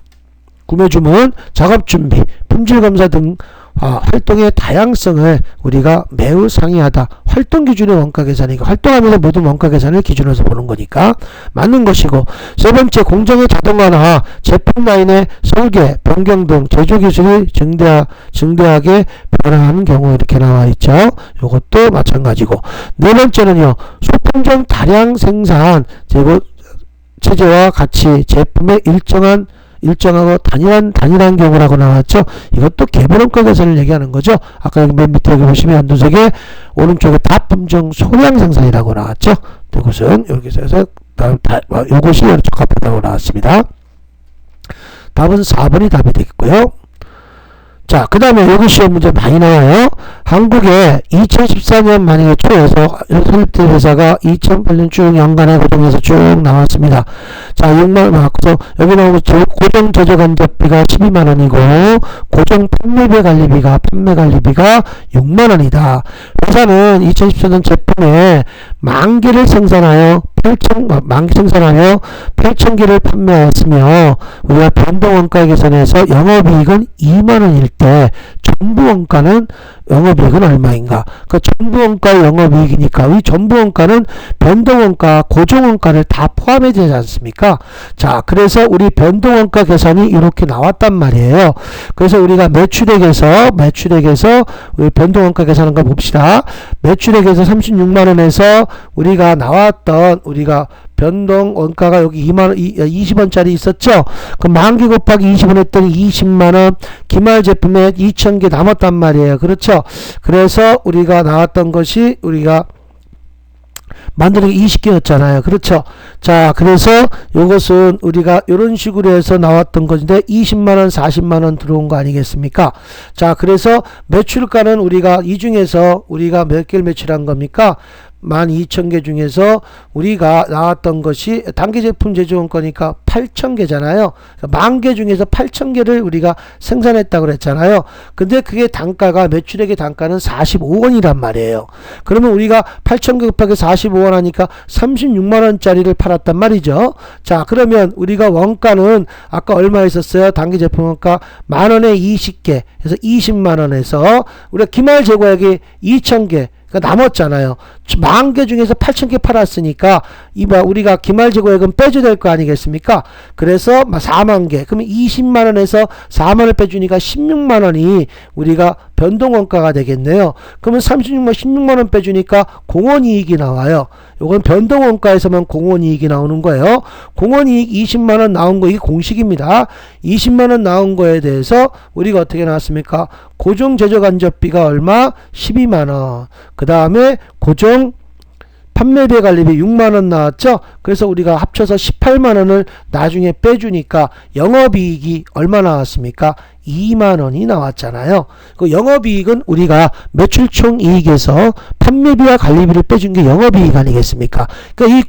작업 준비, 품질 검사 등 활동의 다양성을 우리가 매우 상이하다. 활동 기준의 원가 계산이니까 활동하면서 모든 원가 계산을 기준으로 해서 보는 거니까 맞는 것이고, 세 번째, 공정의 자동화나 제품 라인의 설계, 변경 등 제조 기술이 증대하게 변화하는 경우 이렇게 나와 있죠. 이것도 마찬가지고, 네 번째는요, 소품종 다량 생산 체제와 같이 제품의 일정하고 단일한 경우라고 나왔죠. 이것도 개별원가 계산을 얘기하는 거죠. 아까 여기 맨 밑에 여기 보시면 연두색에 오른쪽에 다품종 소량 생산이라고 나왔죠. 이것은 여기서 해서 이것이 적합하다고 나왔습니다. 답은 4번이 답이 되겠고요. 자, 그 다음에 여기 시험 문제 많이 나와요. 한국에 2014년 만약에 초에서 설립된 회사가 2008년 쭉 연간에 고정해서 쭉 나왔습니다. 자, 6만원 나왔고, 여기 나오는 고정 제조 간접비가 12만원이고, 고정 판매 관리비가 6만원이다. 회사는 2014년 제품에 만개를 생산하여 8,000개를 판매하였으며, 우리가 변동원가 계산에서 영업이익은 2만원일 때 전부원가는 영업이익은 얼마인가? 그 전부원가 영업이익이니까 이 전부원가는 변동원가, 고정원가를 다 포함해야 되지 않습니까? 자, 그래서 우리 변동원가 계산이 이렇게 나왔단 말이에요. 그래서 우리가 매출액에서 우리 변동원가 계산한 거 봅시다. 매출액에서 36만원에서 우리가 나왔던 변동 원가가 여기 20원짜리 있었죠? 그럼 만개 곱하기 20원 했더니 20만원, 기말 제품에 2000개 남았단 말이에요. 그렇죠? 그래서 우리가 나왔던 것이 우리가 만드는 게 20개였잖아요. 그렇죠? 자, 그래서 이것은 우리가 이런 식으로 해서 나왔던 것인데 20만원, 40만원 들어온 거 아니겠습니까? 자, 그래서 매출가는 우리가 이 중에서 우리가 몇 개를 매출한 겁니까? 12,000개 중에서 우리가 나왔던 것이 단기 제품 제조원 거니까 8,000개잖아요. 10,000개 중에서 8,000개를 우리가 생산했다고 그랬잖아요. 근데 그게 단가가, 매출액의 단가는 45원이란 말이에요. 그러면 우리가 8,000개 곱하기 45원 하니까 36만원짜리를 팔았단 말이죠. 자, 그러면 우리가 원가는 아까 얼마 있었어요? 단기 제품 원가 만원에 20개 해서 20만원에서 우리가 기말 재고액이 2,000개 그러니까 남았잖아요. 10,000개 중에서 8,000개 팔았으니까 우리가 기말재고액은 빼줘야 될 거 아니겠습니까? 그래서 40,000개. 그러면 20만원에서 4만원 빼주니까 16만원이 우리가 변동원가가 되겠네요. 그러면 16만원 빼주니까 공원이익이 나와요. 요건 변동원가에서만 공원이익이 나오는 거예요. 공원이익 20만원 나온 거 이게 공식입니다. 20만원 나온 거에 대해서 우리가 어떻게 나왔습니까? 고정제조간접비가 얼마? 12만원. 그 다음에 고정 판매비에 관리비 6만원 나왔죠. 그래서 우리가 합쳐서 18만원을 나중에 빼주니까 영업이익이 얼마 나왔습니까? 2만원이 나왔잖아요. 그 영업이익은 우리가 매출총이익에서 판매비와 관리비를 빼준 게 영업이익 아니겠습니까? 그러니까 이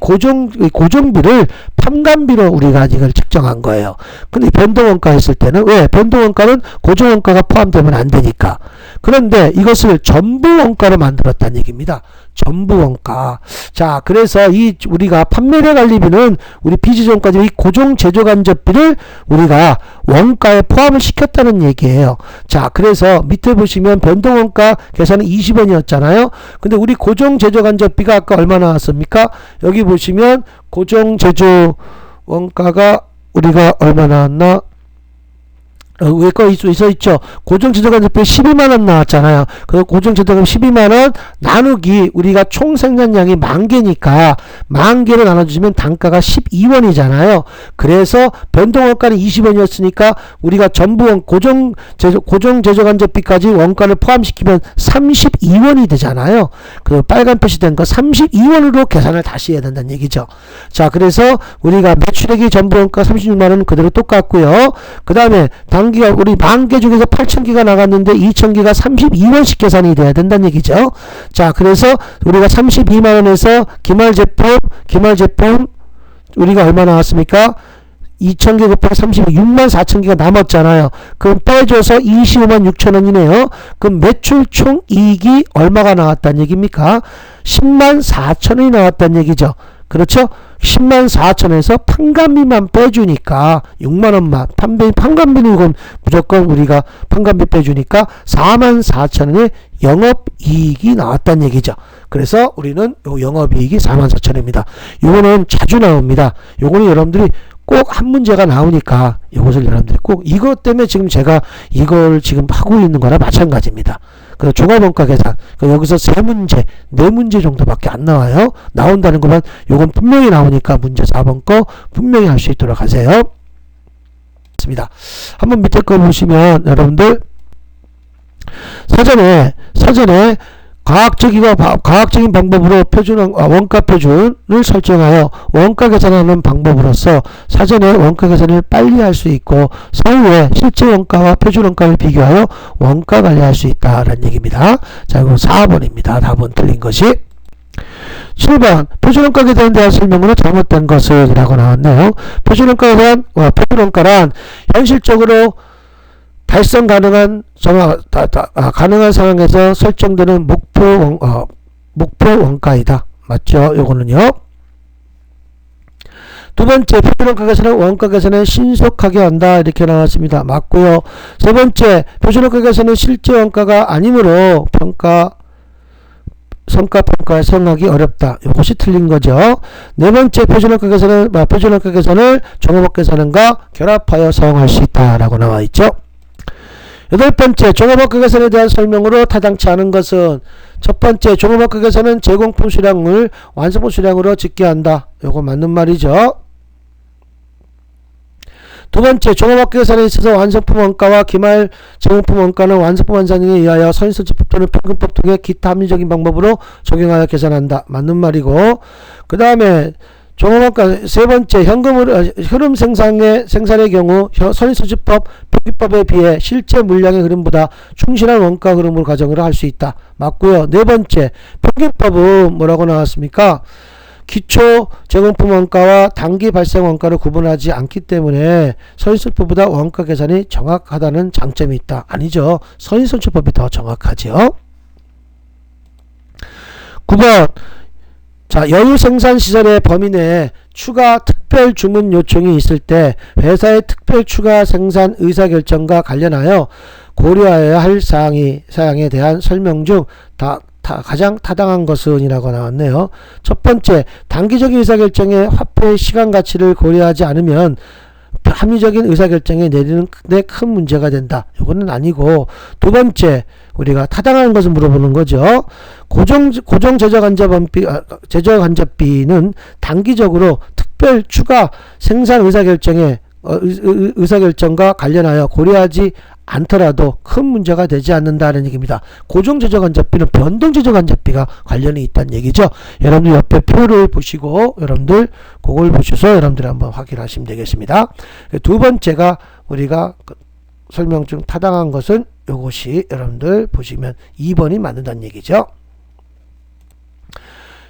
고정비를 판관비로 우리가 이걸 측정한 거예요. 근데 변동원가 했을 때는 왜? 변동원가는 고정원가가 포함되면 안 되니까. 그런데 이것을 전부원가로 만들었다는 얘기입니다. 전부원가. 자, 그래서 우리가 판매비 관리비는 우리 비지정가지 이 고정제조간접비를 우리가 원가에 포함을 시켰다는 얘기예요. 자, 그래서 밑에 보시면 변동원가 계산은 20원이었잖아요. 근데 우리 고정제조간접비가 아까 얼마 나왔습니까? 여기 보시면 고정제조원가가 우리가 얼마 나왔나? 위에 거 있죠. 고정제조간접비 12만원 나왔잖아요. 그 고정제조간접비 12만원 나누기 우리가 총 생산량이 10,000개니까 10,000개를 나눠주시면 단가가 12원이잖아요. 그래서 변동원가는 20원이었으니까 우리가 전부 고정제조간접비까지 원가를 포함시키면 32원이 되잖아요. 그 빨간 표시된 거 32원으로 계산을 다시 해야 된다는 얘기죠. 자, 그래서 우리가 매출액이 전부원가 36만원은 그대로 똑같고요. 그 다음에 우리 10,000개 중에서 8,000개가 나갔는데 2,000개가 32원씩 계산이 돼야 된다는 얘기죠. 자, 그래서 우리가 32만원에서 기말제품 우리가 얼마 나왔습니까? 2,000개 곱하기 64,000개가 남았잖아요. 그럼 빼줘서 256,000원이네요. 그럼 매출 총 이익이 얼마가 나왔다는 얘기입니까? 104,000원이 나왔다는 얘기죠. 그렇죠? 104,000원에서 판관비만 빼주니까 6만원만 판관비는 이건 무조건 우리가 판관비 빼주니까 44,000원의 영업이익이 나왔다는 얘기죠. 그래서 우리는 요 영업이익이 44,000원입니다. 요거는 자주 나옵니다. 요거는 여러분들이 꼭 한 문제가 나오니까 이것을 여러분들이 꼭 이것 때문에 지금 제가 이걸 지금 하고 있는 거나 마찬가지입니다. 그 종합원가 계산 여기서 3문제 4문제 정도밖에 안 나와요. 나온다는 것만 요건 분명히 나오니까 문제 4번 거 분명히 할 수 있도록 하세요. 습니다. 한번 밑에 거 보시면 여러분들 사전에 과학적인 방법으로 원가 표준을 설정하여 원가 계산하는 방법으로서 사전에 원가 계산을 빨리 할 수 있고 사후에 실제 원가와 표준 원가를 비교하여 원가 관리할 수 있다라는 얘기입니다. 자, 이거 4번입니다. 답은 틀린 것이. 7번 표준원가 계산에 대한 설명으로 잘못된 것을 라고 나왔네요. 표준원가에 대한 표준원가란 현실적으로 달성 가능한 상황에서 설정되는 목표 원가이다. 맞죠? 요거는요. 두 번째, 표준원가 계산은 원가 계산에 신속하게 한다. 이렇게 나왔습니다. 맞고요. 세 번째, 표준원가 계산은 실제 원가가 아니므로 성과평가에 사용하기 어렵다. 이것이 틀린 거죠. 네 번째, 표준원가 계산을 종합원가 계산과 결합하여 사용할 수 있다라고 나와 있죠. 여덟 번째, 종합원가 계산에 대한 설명으로 타당치 않은 것은 첫 번째, 종합원가 계산은 제공품 수량을 완성품 수량으로 집계 한다. 요거 맞는 말이죠. 두 번째, 종합원가 계산에 있어서 완성품 원가와 기말 제공품 원가는 완성품 완산에 의하여 선인선지법 또는 평균법 등의 기타 합리적인 방법으로 적용하여 계산한다. 맞는 말이고, 그 다음에 종합원가 세 번째, 흐름 생산의 경우 선인선지법 표기법에 비해 실제 물량의 흐름보다 충실한 원가 흐름으로 가정을 할 수 있다. 맞고요. 네 번째, 표기법은 뭐라고 나왔습니까? 기초 제공품 원가와 단기 발생 원가를 구분하지 않기 때문에 선인선지법보다 원가 계산이 정확하다는 장점이 있다. 아니죠. 선인선지법이 더 정확하죠. 9번, 자, 여유 생산 시설의 범위 내에 추가 특별 주문 요청이 있을 때 회사의 특별 추가 생산 의사결정과 관련하여 고려해야 할 사항에 대한 설명 중 가장 타당한 것은 이라고 나왔네요. 첫 번째, 단기적인 의사결정에 화폐의 시간 가치를 고려하지 않으면 합리적인 의사결정에 내리는 데 큰 문제가 된다. 이거는 아니고, 두 번째, 우리가 타당한 것을 물어보는 거죠. 고정 제조간접비는 단기적으로 특별 추가 생산 의사결정과 관련하여 고려하지 않더라도 큰 문제가 되지 않는다는 얘기입니다. 고정제조간접비는 변동제조간접비가 관련이 있다는 얘기죠. 여러분들 옆에 표를 보시고 여러분들 그걸 보셔서 여러분들이 한번 확인하시면 되겠습니다. 두 번째가 우리가 설명 중 타당한 것은 이것이 여러분들 보시면 2번이 맞는다는 얘기죠.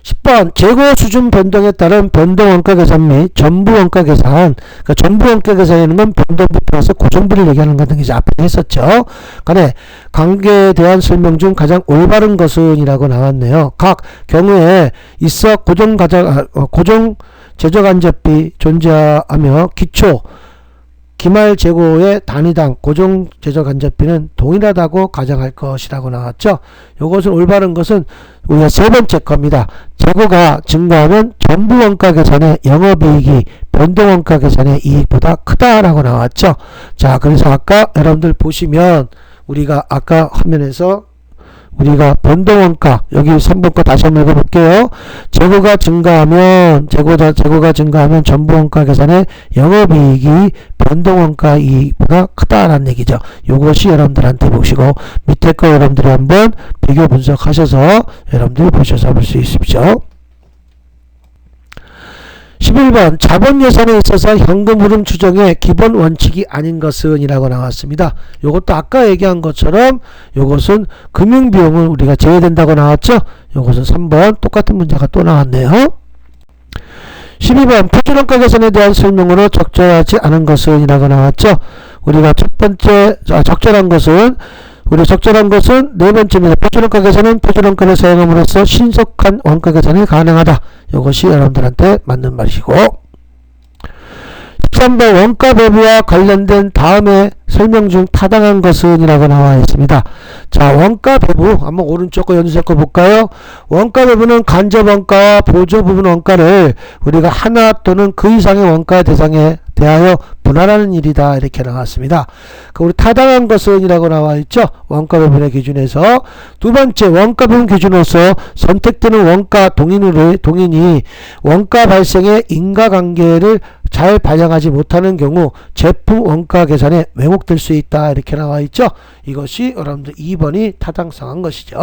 10번 재고 수준 변동에 따른 변동원가 계산 및 전부원가 계산. 그러니까 전부원가 계산이라는 건 변동비 플러스 고정비를 얘기하는 것 등이지 앞에 했었죠. 간에 관계에 대한 설명 중 가장 올바른 것은 이라고 나왔네요. 각 경우에 있어 고정 제조간접비 존재하며 기말 재고의 단위당 고정 제조간접비는 동일하다고 가정할 것이라고 나왔죠. 이것은 올바른 것은 우리가 세 번째 겁니다. 재고가 증가하면 전부원가 계산의 영업이익이 변동원가 계산의 이익보다 크다라고 나왔죠. 자, 그래서 아까 여러분들 보시면 우리가 아까 화면에서 우리가 변동원가 여기 3번 거 다시 한번 읽어볼게요. 재고가 증가하면 전부원가 계산의 영업이익이 변동원가 이익보다 크다라는 얘기죠. 요것이 여러분들한테 보시고 밑에 거 여러분들이 한번 비교 분석하셔서 여러분들이 보셔서 볼 수 있습니다. 11번 자본 예산에 있어서 현금 흐름 추정의 기본 원칙이 아닌 것은 이라고 나왔습니다. 요것도 아까 얘기한 것처럼 요것은 금융비용은 우리가 제외된다고 나왔죠. 요것은 3번 똑같은 문제가 또 나왔네요. 12번 표준원가 계산에 대한 설명으로 적절하지 않은 것은 이라고 나왔죠. 우리가 첫 번째 적절한 것은 네 번째입니다. 표준원가 계산은 표준원가를 사용함으로써 신속한 원가 계산이 가능하다. 이것이 여러분들한테 맞는 말이고, 13번 원가 배부와 관련된 다음에 설명 중 타당한 것은 이라고 나와 있습니다. 자, 원가 배부 한번 오른쪽 거 왼쪽 거 볼까요? 원가 배부는 간접 원가와 보조 부분 원가를 우리가 하나 또는 그 이상의 원가 대상에 대하여 분할하는 일이다 이렇게 나왔습니다. 우리 타당한 것은 이라고 나와 있죠. 원가 배분의 기준에서 두 번째 원가 배분 기준으로서 선택되는 원가 동인이 원가 발생의 인과관계를 잘 반영하지 못하는 경우 제품 원가 계산에 왜곡될 수 있다 이렇게 나와 있죠. 이것이 여러분들 2번이 타당성한 것이죠.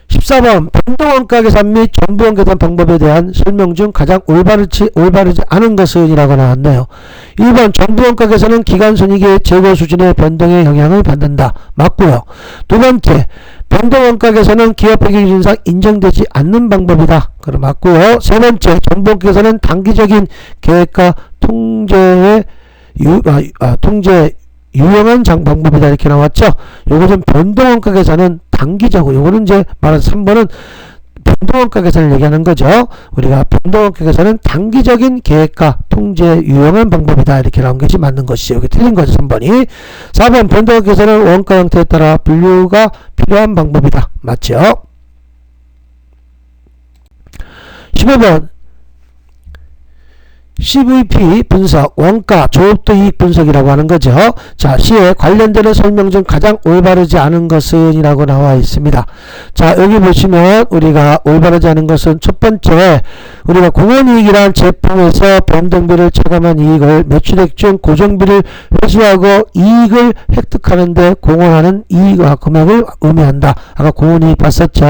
14번 변동원가 계산 및 전부원가 계산 방법에 대한 설명 중 가장 올바르지 않은 것은 이라고 나왔네요. 1번 전부원가 계산은 기간손익의 재고 수준의 변동에 영향을 받는다. 맞고요. 두 번째 변동원가 계산은 기업회계 기준상 인정되지 않는 방법이다. 그럼 맞고요. 세 번째 전부원가 계산은 단기적인 계획과 통제 유용한 방법이다 이렇게 나왔죠. 요것은 변동원가 계산은 단기적으로 요거는 이제 말한 3번은 변동원가 계산을 얘기하는 거죠. 우리가 변동원가 계산은 단기적인 계획과 통제 유용한 방법이다 이렇게 나온 것이 맞는 것이죠. 여기 틀린 거죠. 3번이. 4번 변동원가 계산은 원가 형태에 따라 분류가 필요한 방법이다. 맞죠? 15번 CVP 분석, 원가, 조업도 이익 분석이라고 하는 거죠. 자, 시에 관련되는 설명 중 가장 올바르지 않은 것은 이라고 나와 있습니다. 자, 여기 보시면 우리가 올바르지 않은 것은 첫 번째, 우리가 공원이익이란 제품에서 변동비를 차감한 이익을 매출액 중 고정비를 회수하고 이익을 획득하는데 공헌하는 이익과 금액을 의미한다. 아까 공원이익 봤었죠.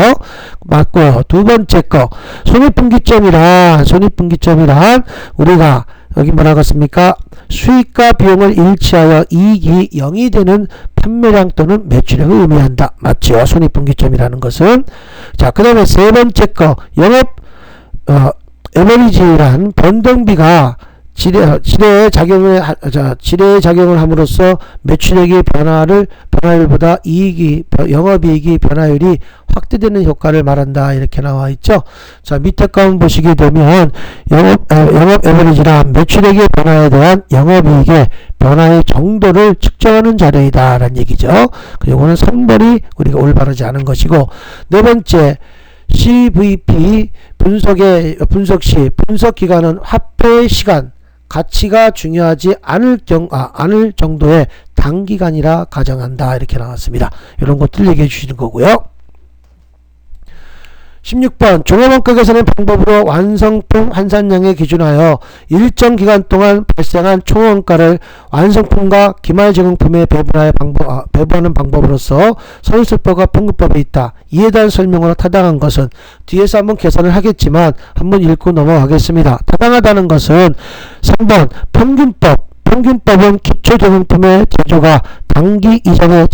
맞고요. 두 번째 거, 손익분기점이란 우리가 여기 뭐라고 했습니까? 수익과 비용을 일치하여 이익이 0이 되는 판매량 또는 매출액을 의미한다. 맞죠? 손익분기점이라는 것은. 자, 그 다음에 세 번째 거 영업 에버리지란 변동비가 지뢰의 작용을 함으로써 매출액의 변화율보다 영업이익이 변화율이 확대되는 효과를 말한다 이렇게 나와 있죠. 자, 밑에 거 한번 보시게 되면 영업 에버리지란 매출액의 변화에 대한 영업이익의 변화의 정도를 측정하는 자료이다 라는 얘기죠. 이거는 3번이 우리가 올바르지 않은 것이고, 네 번째 CVP 분석 시 분석 기간은 화폐의 시간 가치가 중요하지 않을 정도의 단기간이라 가정한다 이렇게 나왔습니다. 이런 것들 얘기해 주시는 거고요. 16번 종합원가 계산의 방법으로 완성품 환산량에 기준하여 일정 기간 동안 발생한 총원가를 완성품과 기말제공품에 배분하는 방법으로서 서울세법과 평균법에 있다. 이에 대한 설명으로 타당한 것은, 뒤에서 한번 계산을 하겠지만 한번 읽고 넘어가겠습니다. 타당하다는 것은 3번 평균법은 기초제공품의 제조가 단기 이전에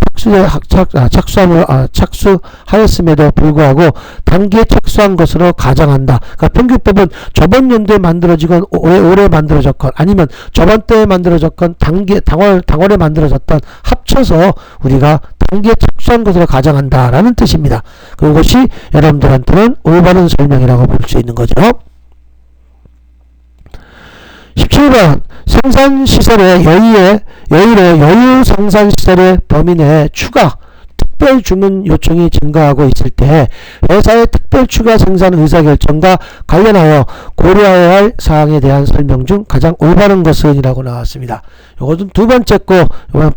착수하였음에도 불구하고 단기에 착수한 것으로 가정한다. 그러니까 평균법은 저번 연도에 만들어지건 올해 만들어졌건 아니면 저번 때에 만들어졌건 당월에 만들어졌던 합쳐서 우리가 단기에 착수한 것으로 가정한다 라는 뜻입니다. 그것이 여러분들한테는 올바른 설명이라고 볼 수 있는 거죠. 17번 생산시설의 여유 생산시설의 범위 내 추가 특별 주문 요청이 증가하고 있을 때 회사의 특별 추가 생산 의사결정과 관련하여 고려해야 할 사항에 대한 설명 중 가장 올바른 것은 이라고 나왔습니다. 이것은 두 번째 거 그냥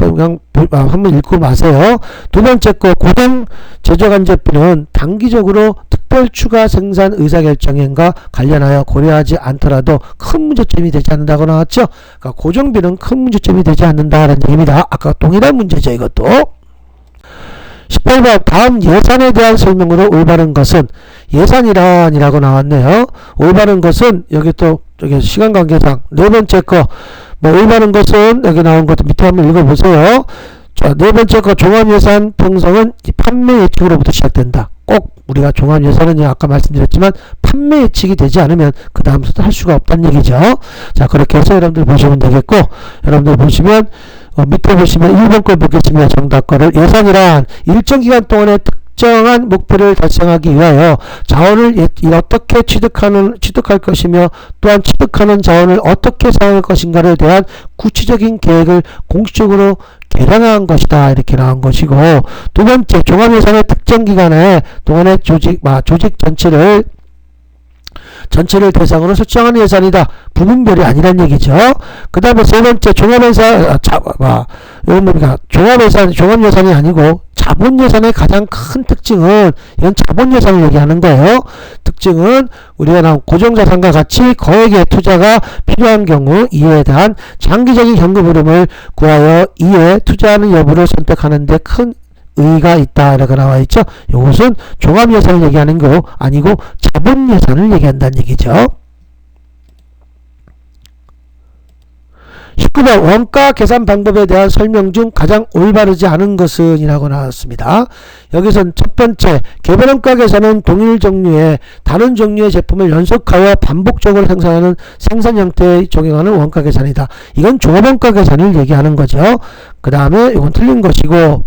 한번 읽고 마세요. 두 번째 거 고정 제조간접비는 단기적으로 특별 추가 생산 의사결정과 관련하여 고려하지 않더라도 큰 문제점이 되지 않는다고 나왔죠. 그러니까 고정비는 큰 문제점이 되지 않는다라는 얘기입니다. 아까 동일한 문제죠. 이것도. 18번 다음 예산에 대한 설명으로 올바른 것은, 예산이란이라고 나왔네요. 올바른 것은 여기 또 시간 관계상 네 번째 거 올바른 것은 여기 나온 것도 밑에 한번 읽어보세요. 자, 네 번째 거 종합예산 편성은 판매 예측으로부터 시작된다. 꼭 우리가 종합예산은 아까 말씀드렸지만 판매 예측이 되지 않으면 그 다음부터 할 수가 없다는 얘기죠. 자, 그렇게 해서 여러분들 보시면 되겠고, 여러분들 보시면 밑에 보시면 1번 걸 보겠습니다. 정답 거를. 예산이란 일정 기간 동안에 특정한 목표를 달성하기 위하여 자원을 어떻게 취득할 것이며 또한 취득하는 자원을 어떻게 사용할 것인가에 대한 구체적인 계획을 공식적으로 계량한 것이다 이렇게 나온 것이고, 두 번째 종합예산의 특정 기간에 동안의 조직 전체를 대상으로 설정하는 예산이다. 부분별이 아니란 얘기죠. 그 다음에 세 번째 종합예산이 아니고 자본예산의 가장 큰 특징은, 이건 자본예산을 얘기하는 거예요. 특징은 우리가 나온 고정자산과 같이 거액의 투자가 필요한 경우 이에 대한 장기적인 현금 흐름을 구하여 이에 투자하는 여부를 선택하는 데 큰 의의가 있다 라고 나와 있죠. 이것은 종합예산을 얘기하는 거 아니고 자본예산을 얘기한다는 얘기죠. 19번 원가 계산 방법에 대한 설명 중 가장 올바르지 않은 것은 이라고 나왔습니다. 여기선 첫 번째 개별원가 계산은 동일 종류의 다른 종류의 제품을 연속하여 반복적으로 생산하는 생산 형태에 적용하는 원가 계산이다. 이건 종합원가 계산을 얘기하는 거죠. 그 다음에 이건 틀린 것이고,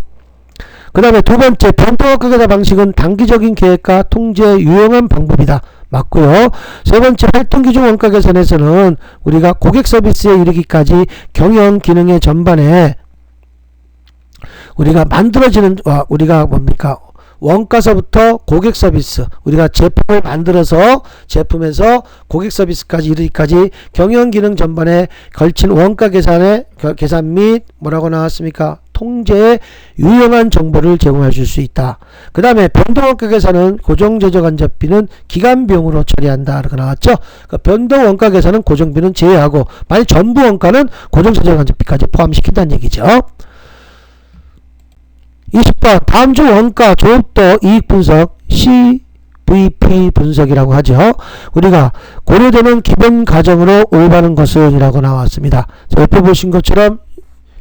그 다음에 두 번째 변동원가 계산 방식은 단기적인 계획과 통제에 유용한 방법이다. 맞고요. 세 번째 활동기준 원가 계산에서는 우리가 고객 서비스에 이르기까지 경영 기능의 전반에 우리가 만들어지는 우리가 뭡니까? 원가서부터 고객 서비스, 우리가 제품을 만들어서 제품에서 고객 서비스까지 이르기까지 경영 기능 전반에 걸친 원가 계산 및 뭐라고 나왔습니까? 통제에 유용한 정보를 제공해 줄 수 있다. 그 다음에 변동원가 계산은 고정제조간접비는 기간비용으로 처리한다. 이렇게 나왔죠. 그러니까 변동원가 계산은 고정비는 제외하고 만약 전부 원가는 고정제조간접비까지 포함시킨다는 얘기죠. 20번 다음 중 원가 조업도 이익분석 CVP 분석이라고 하죠. 우리가 고려되는 기본 가정으로 올바른 것은 이라고 나왔습니다. 자, 옆에 보신 것처럼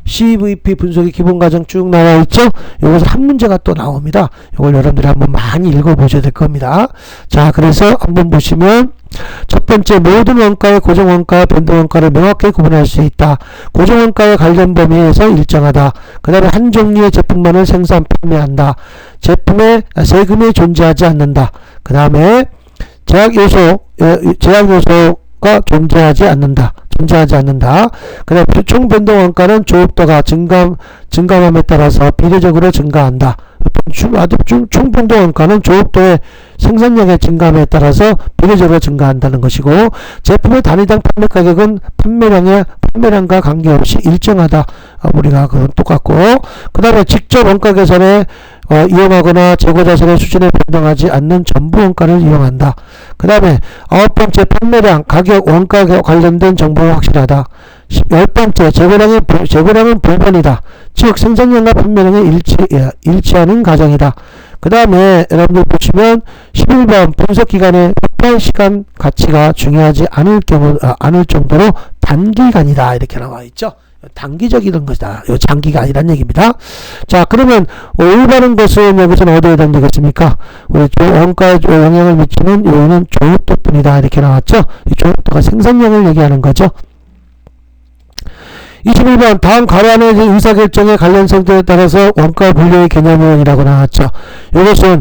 CVP 분석의 기본 과정 쭉 나와 있죠. 여기서 한 문제가 또 나옵니다. 이걸 여러분들이 한번 많이 읽어보셔야 될 겁니다. 자, 그래서 한번 보시면 첫 번째 모든 원가의 고정원가와 변동원가를 명확히 구분할 수 있다. 고정원가의 관련 범위에서 일정하다. 그 다음에 한 종류의 제품만을 생산 판매한다. 제품에 세금이 존재하지 않는다. 그 다음에 제약 요소가 존재하지 않는다. 존재하지 않는다. 그 다음에 총변동원가는 조업도가 증감함에 따라서 비례적으로 증가한다. 총변동원가는 조업도의 생산량의 증감에 따라서 비례적으로 증가한다는 것이고, 제품의 단위당 판매 가격은 판매량과 관계없이 일정하다. 우리가 그건 똑같고, 그 다음에 직접 원가 계산에 이용하거나 재고자산의 수준에 변동하지 않는 전부 원가를 이용한다. 그 다음에 9번째, 판매량, 가격, 원가 관련된 정보가 확실하다. 10번째, 재고량은 불변이다. 즉 생산량과 판매량이 일치하는 가정이다. 그 다음에 여러분들 보시면 11번, 분석기간의 확보시간 가치가 중요하지 않을 정도로 단기간이다. 이렇게 나와있죠. 단기적인 것이다. 요 장기가 아니란 얘기입니다. 자, 그러면 올바른 것은 여기서는 어디에 해당되겠습니까? 우리 원가에 영향을 미치는 요인은 조업도뿐이다. 이렇게 나왔죠. 이 조업도가 생산량을 얘기하는 거죠. 21번, 다음 가로 안의 의사결정의 관련 성격에 따라서 원가 분류의 개념이라고 나왔죠. 이것은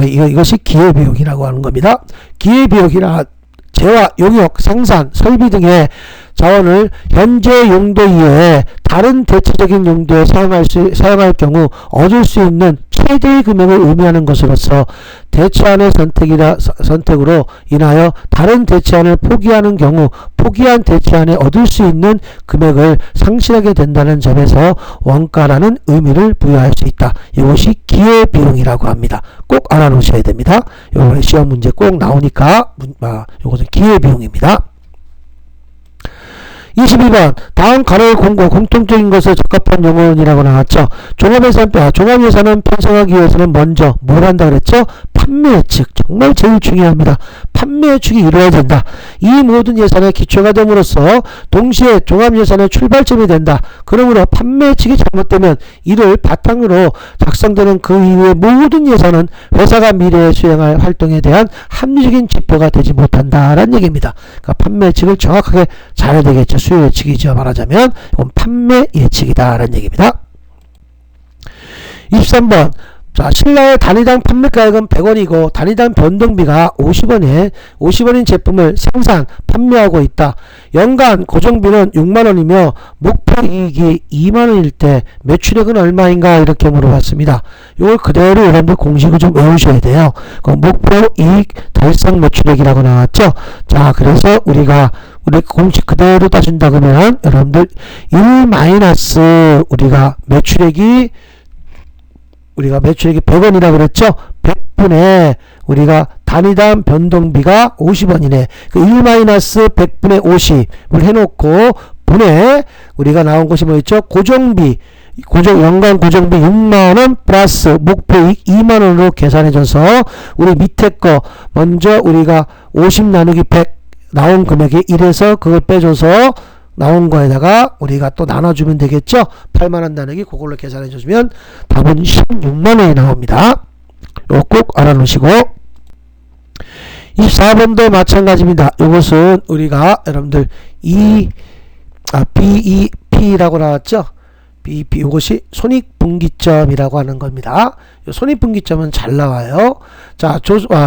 이것이 기회비용이라고 하는 겁니다. 기회비용이라 재화, 용역, 생산, 설비 등의 자원을 현재 용도 이외에 다른 대체적인 용도에 사용할 경우 얻을 수 있는 최대의 금액을 의미하는 것으로서 대체안의 선택으로 인하여 다른 대체안을 포기하는 경우 포기한 대체안에 얻을 수 있는 금액을 상실하게 된다는 점에서 원가라는 의미를 부여할 수 있다. 이것이 기회비용이라고 합니다. 꼭 알아놓으셔야 됩니다. 이번에 시험 문제 꼭 나오니까 이것은 기회비용입니다. 22번, 다음 가로의 공통적인 것에 적합한 용어이라고 나왔죠. 종합예산은 편성하기 위해서는 먼저 뭘 한다 그랬죠? 판매 예측. 정말 제일 중요합니다. 판매 예측이 이루어야 된다. 이 모든 예산의 기초가 됨으로써 동시에 종합예산의 출발점이 된다. 그러므로 판매 예측이 잘못되면 이를 바탕으로 작성되는 그 이후의 모든 예산은 회사가 미래에 수행할 활동에 대한 합리적인 지표가 되지 못한다라는 얘기입니다. 그러니까 판매 예측을 정확하게 잘해야 되겠죠. 수요 예측이죠. 말하자면 이건 판매 예측이다라는 얘기입니다. 23번, 자, 신라의 단위당 판매가액은 100원이고 단위당 변동비가 50원인 제품을 생산, 판매하고 있다. 연간 고정비는 6만원이며 목표이익이 2만원일 때 매출액은 얼마인가 이렇게 물어봤습니다. 이걸 그대로 여러분들 공식을 좀 외우셔야 돼요. 목표이익 달성 매출액이라고 나왔죠. 자, 그래서 우리 공식 그대로 따진다 그러면 여러분들 1 마이너스 우리가 매출액이 100원이라고 그랬죠. 100분의 우리가 단위당 변동비가 50원이네. 그 1-100분의 50을 해놓고 분의 우리가 나온 것이 뭐였죠? 고정비. 연간 고정비 6만원 플러스 목표이익 2만원으로 계산해줘서 우리 밑에 거 먼저 우리가 50 나누기 100 나온 금액이 1에서 그걸 빼줘서 나온 거에다가 우리가 또 나눠주면 되겠죠. 8만원 나누기 그걸로 계산해 주시면 답은 16만원이 나옵니다. 이거 꼭 알아놓으시고 24번도 마찬가지입니다. 이것은 우리가 여러분들 BEP라고 나왔죠. BEP 이것이 손익분기점이라고 하는 겁니다. 손익분기점은 잘 나와요. 자,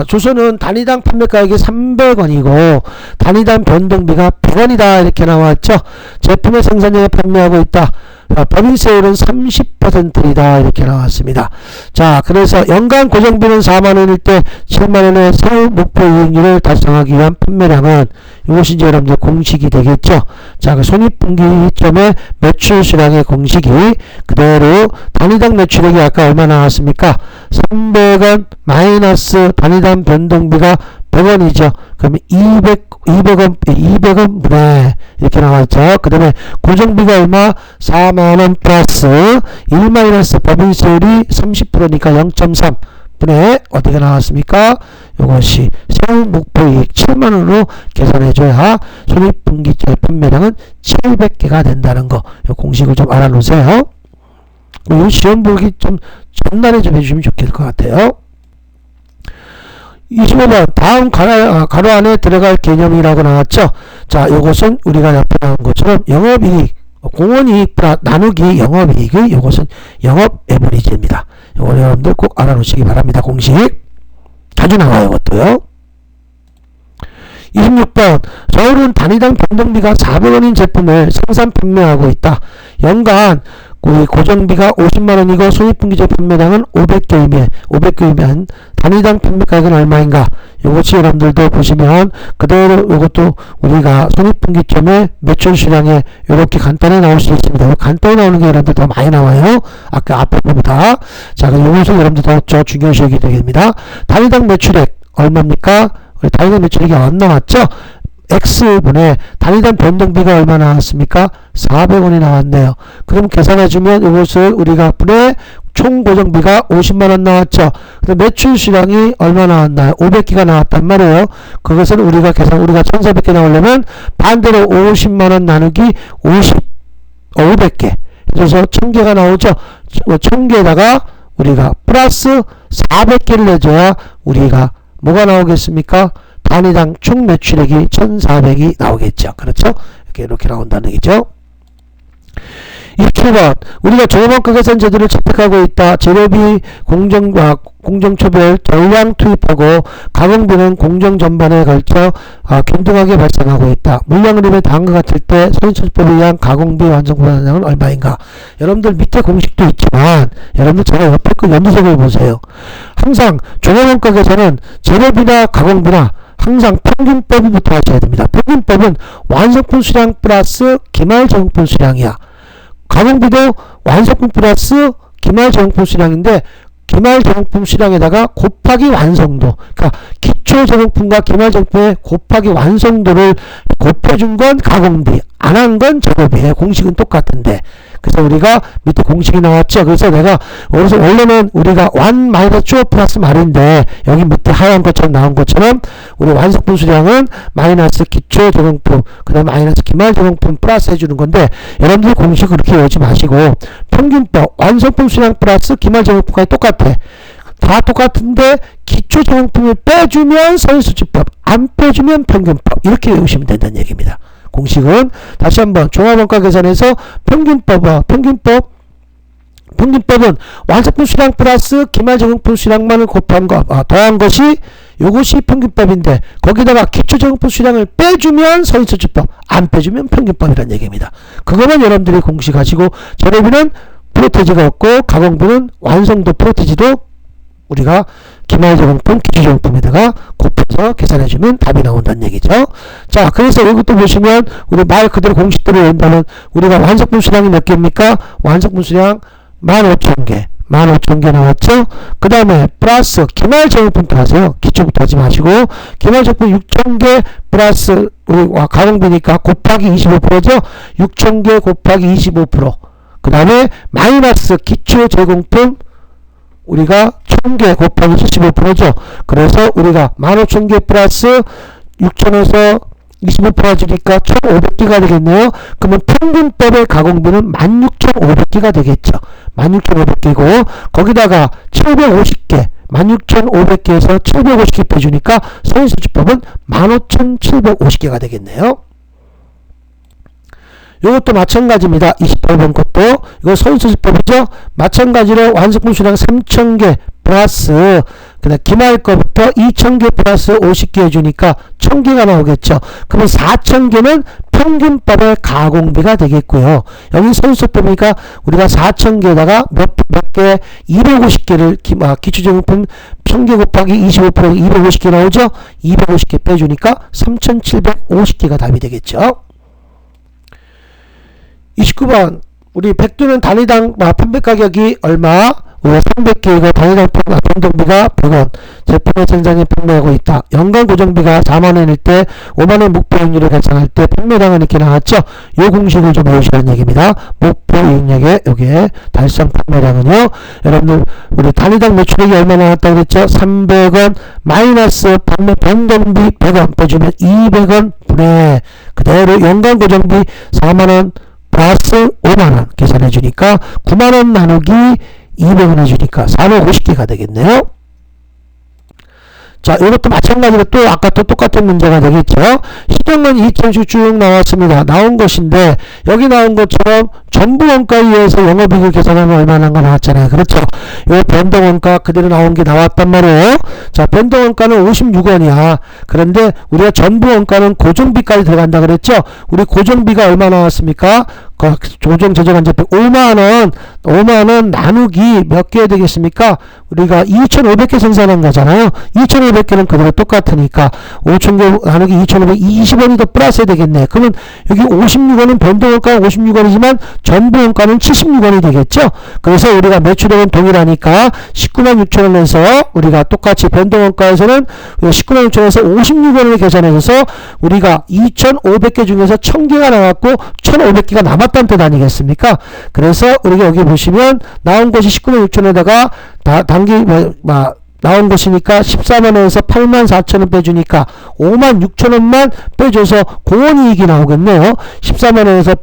조선은 단위당 판매가액이 300원이고 단위당 변동비가 100원이다 이렇게 나왔죠. 제품의 생산량에 판매하고 있다. 법인세율은 30%이다 이렇게 나왔습니다. 자, 그래서 연간 고정비는 4만원일 때 7만원의 세후 목표 이익률을 달성하기 위한 판매량은 이것이 이제 여러분들 공식이 되겠죠. 자, 그 손익분기점의 매출 수량의 공식이 그대로 단위당 매출액이 아까 얼마 나왔습니까? 300원 마이너스 단위당 변동비가 100원이죠. 그러면 200원 분의 이렇게 나왔죠. 그 다음에 고정비가 얼마? 4만원 플러스 1 마이너스 법인세율이 30%니까 0.3 분의 어디가 나왔습니까? 이것이 세후 목표이익 7만원으로 계산해줘야 손익분기점의 판매량은 700개가 된다는 거. 이 공식을 좀 알아놓으세요. 이 시험 보기 좀 전날에 좀 해주시면 좋을 것 같아요. 25번 다음 가로 안에 들어갈 개념이라고 나왔죠. 자, 이것은 우리가 옆에 나온 것처럼 영업이익, 공원이익 나누기 영업이익의 이것은 영업 에버리지입니다. 이거 여러분들 꼭 알아놓으시기 바랍니다. 공식 자주 나와요. 이것도요. 26번 20번 서울은 단위당 변동비가 400원인 제품을 생산 판매하고 있다. 연간 우리 고정비가 50만원이고 손익분기점 판매량은 500개이면 단위당 판매가격은 얼마인가? 요것이 여러분들도 보시면 그대로 요것도 우리가 손익분기점의 매출 수량에 요렇게 간단히 나올 수 있습니다. 간단히 나오는 게 여러분들 더 많이 나와요. 아까 앞에 거보다. 자, 그럼 요것을 여러분들 더 중요시하게 되겠습니다. 단위당 매출액 얼마입니까? 우리 단위당 매출액이 안 나왔죠? X분의 단위당 변동비가 얼마 나왔습니까? 400원이 나왔네요. 그럼 계산해주면 이것을 우리가 분의 총 고정비가 50만원 나왔죠. 근데 매출 수량이 얼마 나왔나요? 500개가 나왔단 말이에요. 그것은 우리가 1400개 나오려면 반대로 50만원 나누기 500개. 그래서 1000개가 나오죠. 1000개에다가 우리가 플러스 400개를 내줘야 우리가 뭐가 나오겠습니까? 단위당 총 매출액이 1400이 나오겠죠. 그렇죠? 이렇게 나온다는 얘기죠. 27번 우리가 종합원가 계산 제도를 채택하고 있다. 재료비 공정초별 전량 투입하고 가공비는 공정 전반에 걸쳐 균등하게 발생하고 있다. 물량 흐름이 다음과 같을 때 손익처법에 의한 가공비 완성 분량은 얼마인가? 여러분들 밑에 공식도 있지만 여러분들 제가 옆에 거 연두색을 보세요. 항상 종합원가 계산은 재료비나 가공비나 항상 평균법부터 하셔야 됩니다. 평균법은 완성품 수량 플러스 기말 제공품 수량이야. 가공비도 완성품 플러스 기말 제공품 수량인데 기말 제공품 수량에다가 곱하기 완성도, 그러니까 기초 제공품과 기말 제공품의 곱하기 완성도를 곱해준 건 가공비, 안 한 건 재료비의 공식은 똑같은데, 그래서 우리가 밑에 공식이 나왔죠. 그래서 내가 원래는 우리가 완 마이너스 쭈어 플러스 말인데 여기 밑에 하얀 것처럼 나온 것처럼 우리 완성품 수량은 마이너스 기초 제공품 그 다음에 마이너스 기말 제공품 플러스 해주는 건데, 여러분들 공식 그렇게 외우지 마시고 평균법 완성품 수량 플러스 기말 제공품까지 똑같아. 다 똑같은데 기초 제공품을 빼주면 선수치법, 안 빼주면 평균법, 이렇게 외우시면 된다는 얘기입니다. 공식은 다시 한번 종합원가 계산에서 평균법은 완성품 수량 플러스 기말 제공품 수량만을 곱한 거 더한 것이 요것이 평균법인데, 거기다가 기초 제공품 수량을 빼주면 선수치법, 안 빼주면 평균법이라는 얘기입니다. 그거만 여러분들이 공식하시고, 재료비는 프로테지가 없고 가공비는 완성도 프로테지도 우리가 기말 제공품, 기초 제공품에다가 곱해서 계산해주면 답이 나온다는 얘기죠. 자, 그래서 이것도 보시면 우리 말 그대로 공식대로 외운다면 우리가 완성품 수량이 몇 개입니까? 완성품 수량 15,000개. 15,000개 나왔죠? 그 다음에 플러스 기말 제공품부터 하세요. 기초부터 하지 마시고 기말 제공품 6,000개 플러스 우리 가공비니까 곱하기 25%죠? 6,000개 곱하기 25%. 그 다음에 마이너스 기초 제공품 우리가 1000개 곱하기 75%죠. 그래서 우리가 15,000개 플러스 6,000에서 25% 주니까 1,500개가 되겠네요. 그러면 평균법의 가공비는 16,500개가 되겠죠. 16,500개고 거기다가 750개 16,500개에서 750개 빼주니까 선수치법은 15,750개가 되겠네요. 이것도 마찬가지입니다. 28번 것도 이거 선수치법이죠. 마찬가지로 완성품 수량 3,000개 플러스 그다음 기말 거부터 2,000개 플러스 50개 해주니까 1,000개가 나오겠죠. 그러면 4,000개는 평균법의 가공비가 되겠고요. 여기 선수법이니까 우리가 4,000개에다가 몇 개 250개를 기초제공품 1,000개 곱하기 25% 250개 나오죠. 250개 빼주니까 3,750개가 답이 되겠죠. 29번 우리 백두는 단위당 판매 가격이 얼마? 우리가 300개이고 단위당 변동비가 100원 제품의 생산에 판매하고 있다. 연간 고정비가 4만원일 때 5만원 목표이익률을 계산할 때 판매량은 이렇게 나왔죠. 요 공식을 좀 배우시라는 얘기입니다. 목표이익률에 요게 달성 판매량은요, 여러분들 우리 단위당 매출액이 얼마 나왔다고 그랬죠? 300원 마이너스 판매 변동비 100원 빼주면 200원 분의 그대로 연간 고정비 4만원 플러스 5만원 계산해주니까 9만원 나누기 200원 해주니까 450개가 되겠네요. 자, 이것도 마찬가지로 또 아까 또 똑같은 문제가 되겠죠. 시정은 2점씩 쭉 나왔습니다. 나온 것인데 여기 나온 것처럼 전부 원가에 의해서 영업이익을 계산하면 얼마나가 나왔잖아요. 그렇죠. 이 변동원가 그대로 나온 게 나왔단 말이에요. 자, 변동원가는 56원이야. 그런데 우리가 전부 원가는 고정비까지 들어간다 그랬죠. 우리 고정비가 얼마 나왔습니까? 조정 제조간접비 5만원 나누기 몇 개 되겠습니까? 우리가 2,500개 생산한 거잖아요. 2,500개는 그대로 똑같으니까 5,000개 나누기 2,520원이 더 플러스 해야 되겠네. 그러면 여기 56원은 변동원가는 56원이지만 전부 원가는 76원이 되겠죠. 그래서 우리가 매출액은 동일하니까 19만 6천원에서 우리가 똑같이 변동원가에서는 19만 6천원에서 56원을 계산해서 우리가 2,500개 중에서 1,000개가 나왔고 1,500개가 남았다는 뜻 아니겠습니까? 그래서 우리가 여기 보시면 나온 것이 19만 6천원에다가 나온 것이니까 14만원에서 84,000원 빼주니까 56,000원만 빼줘서 공원이익이 나오겠네요. 14만원에서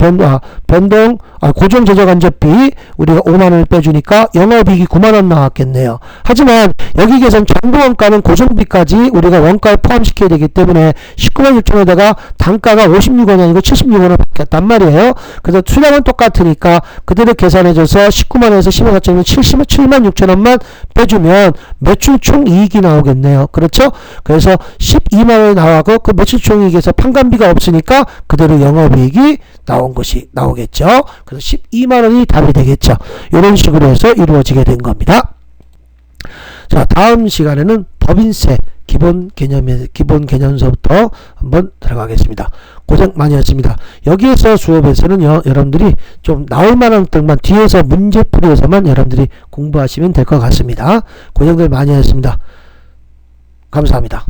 고정제조간접비 우리가 5만원을 빼주니까 영업이익이 9만원 나왔겠네요. 하지만 여기 계산 전부원가는 고정비까지 우리가 원가에 포함시켜야 되기 때문에 19만 6천원에다가 단가가 56원이 아니고 76원을 받겠단 말이에요. 그래서 수량은 똑같으니까 그대로 계산해줘서 19만원에서 14,000원이면 7만 6천원만 빼주면 매출 총 이익이 나오겠네요. 그렇죠? 그래서 12만원이 나와고 그 매출 총 이익에서 판관비가 없으니까 그대로 영업이익이 나온 것이 나오겠죠. 그래서 12만원이 답이 되겠죠. 이런 식으로 해서 이루어지게 된 겁니다. 자, 다음 시간에는 법인세 기본 개념서부터 한번 들어가겠습니다. 고생 많이 했습니다. 여기에서 수업에서는요, 여러분들이 좀 나올 만한 것들만 뒤에서 문제풀이에서만 여러분들이 공부하시면 될 것 같습니다. 고생들 많이 했습니다. 감사합니다.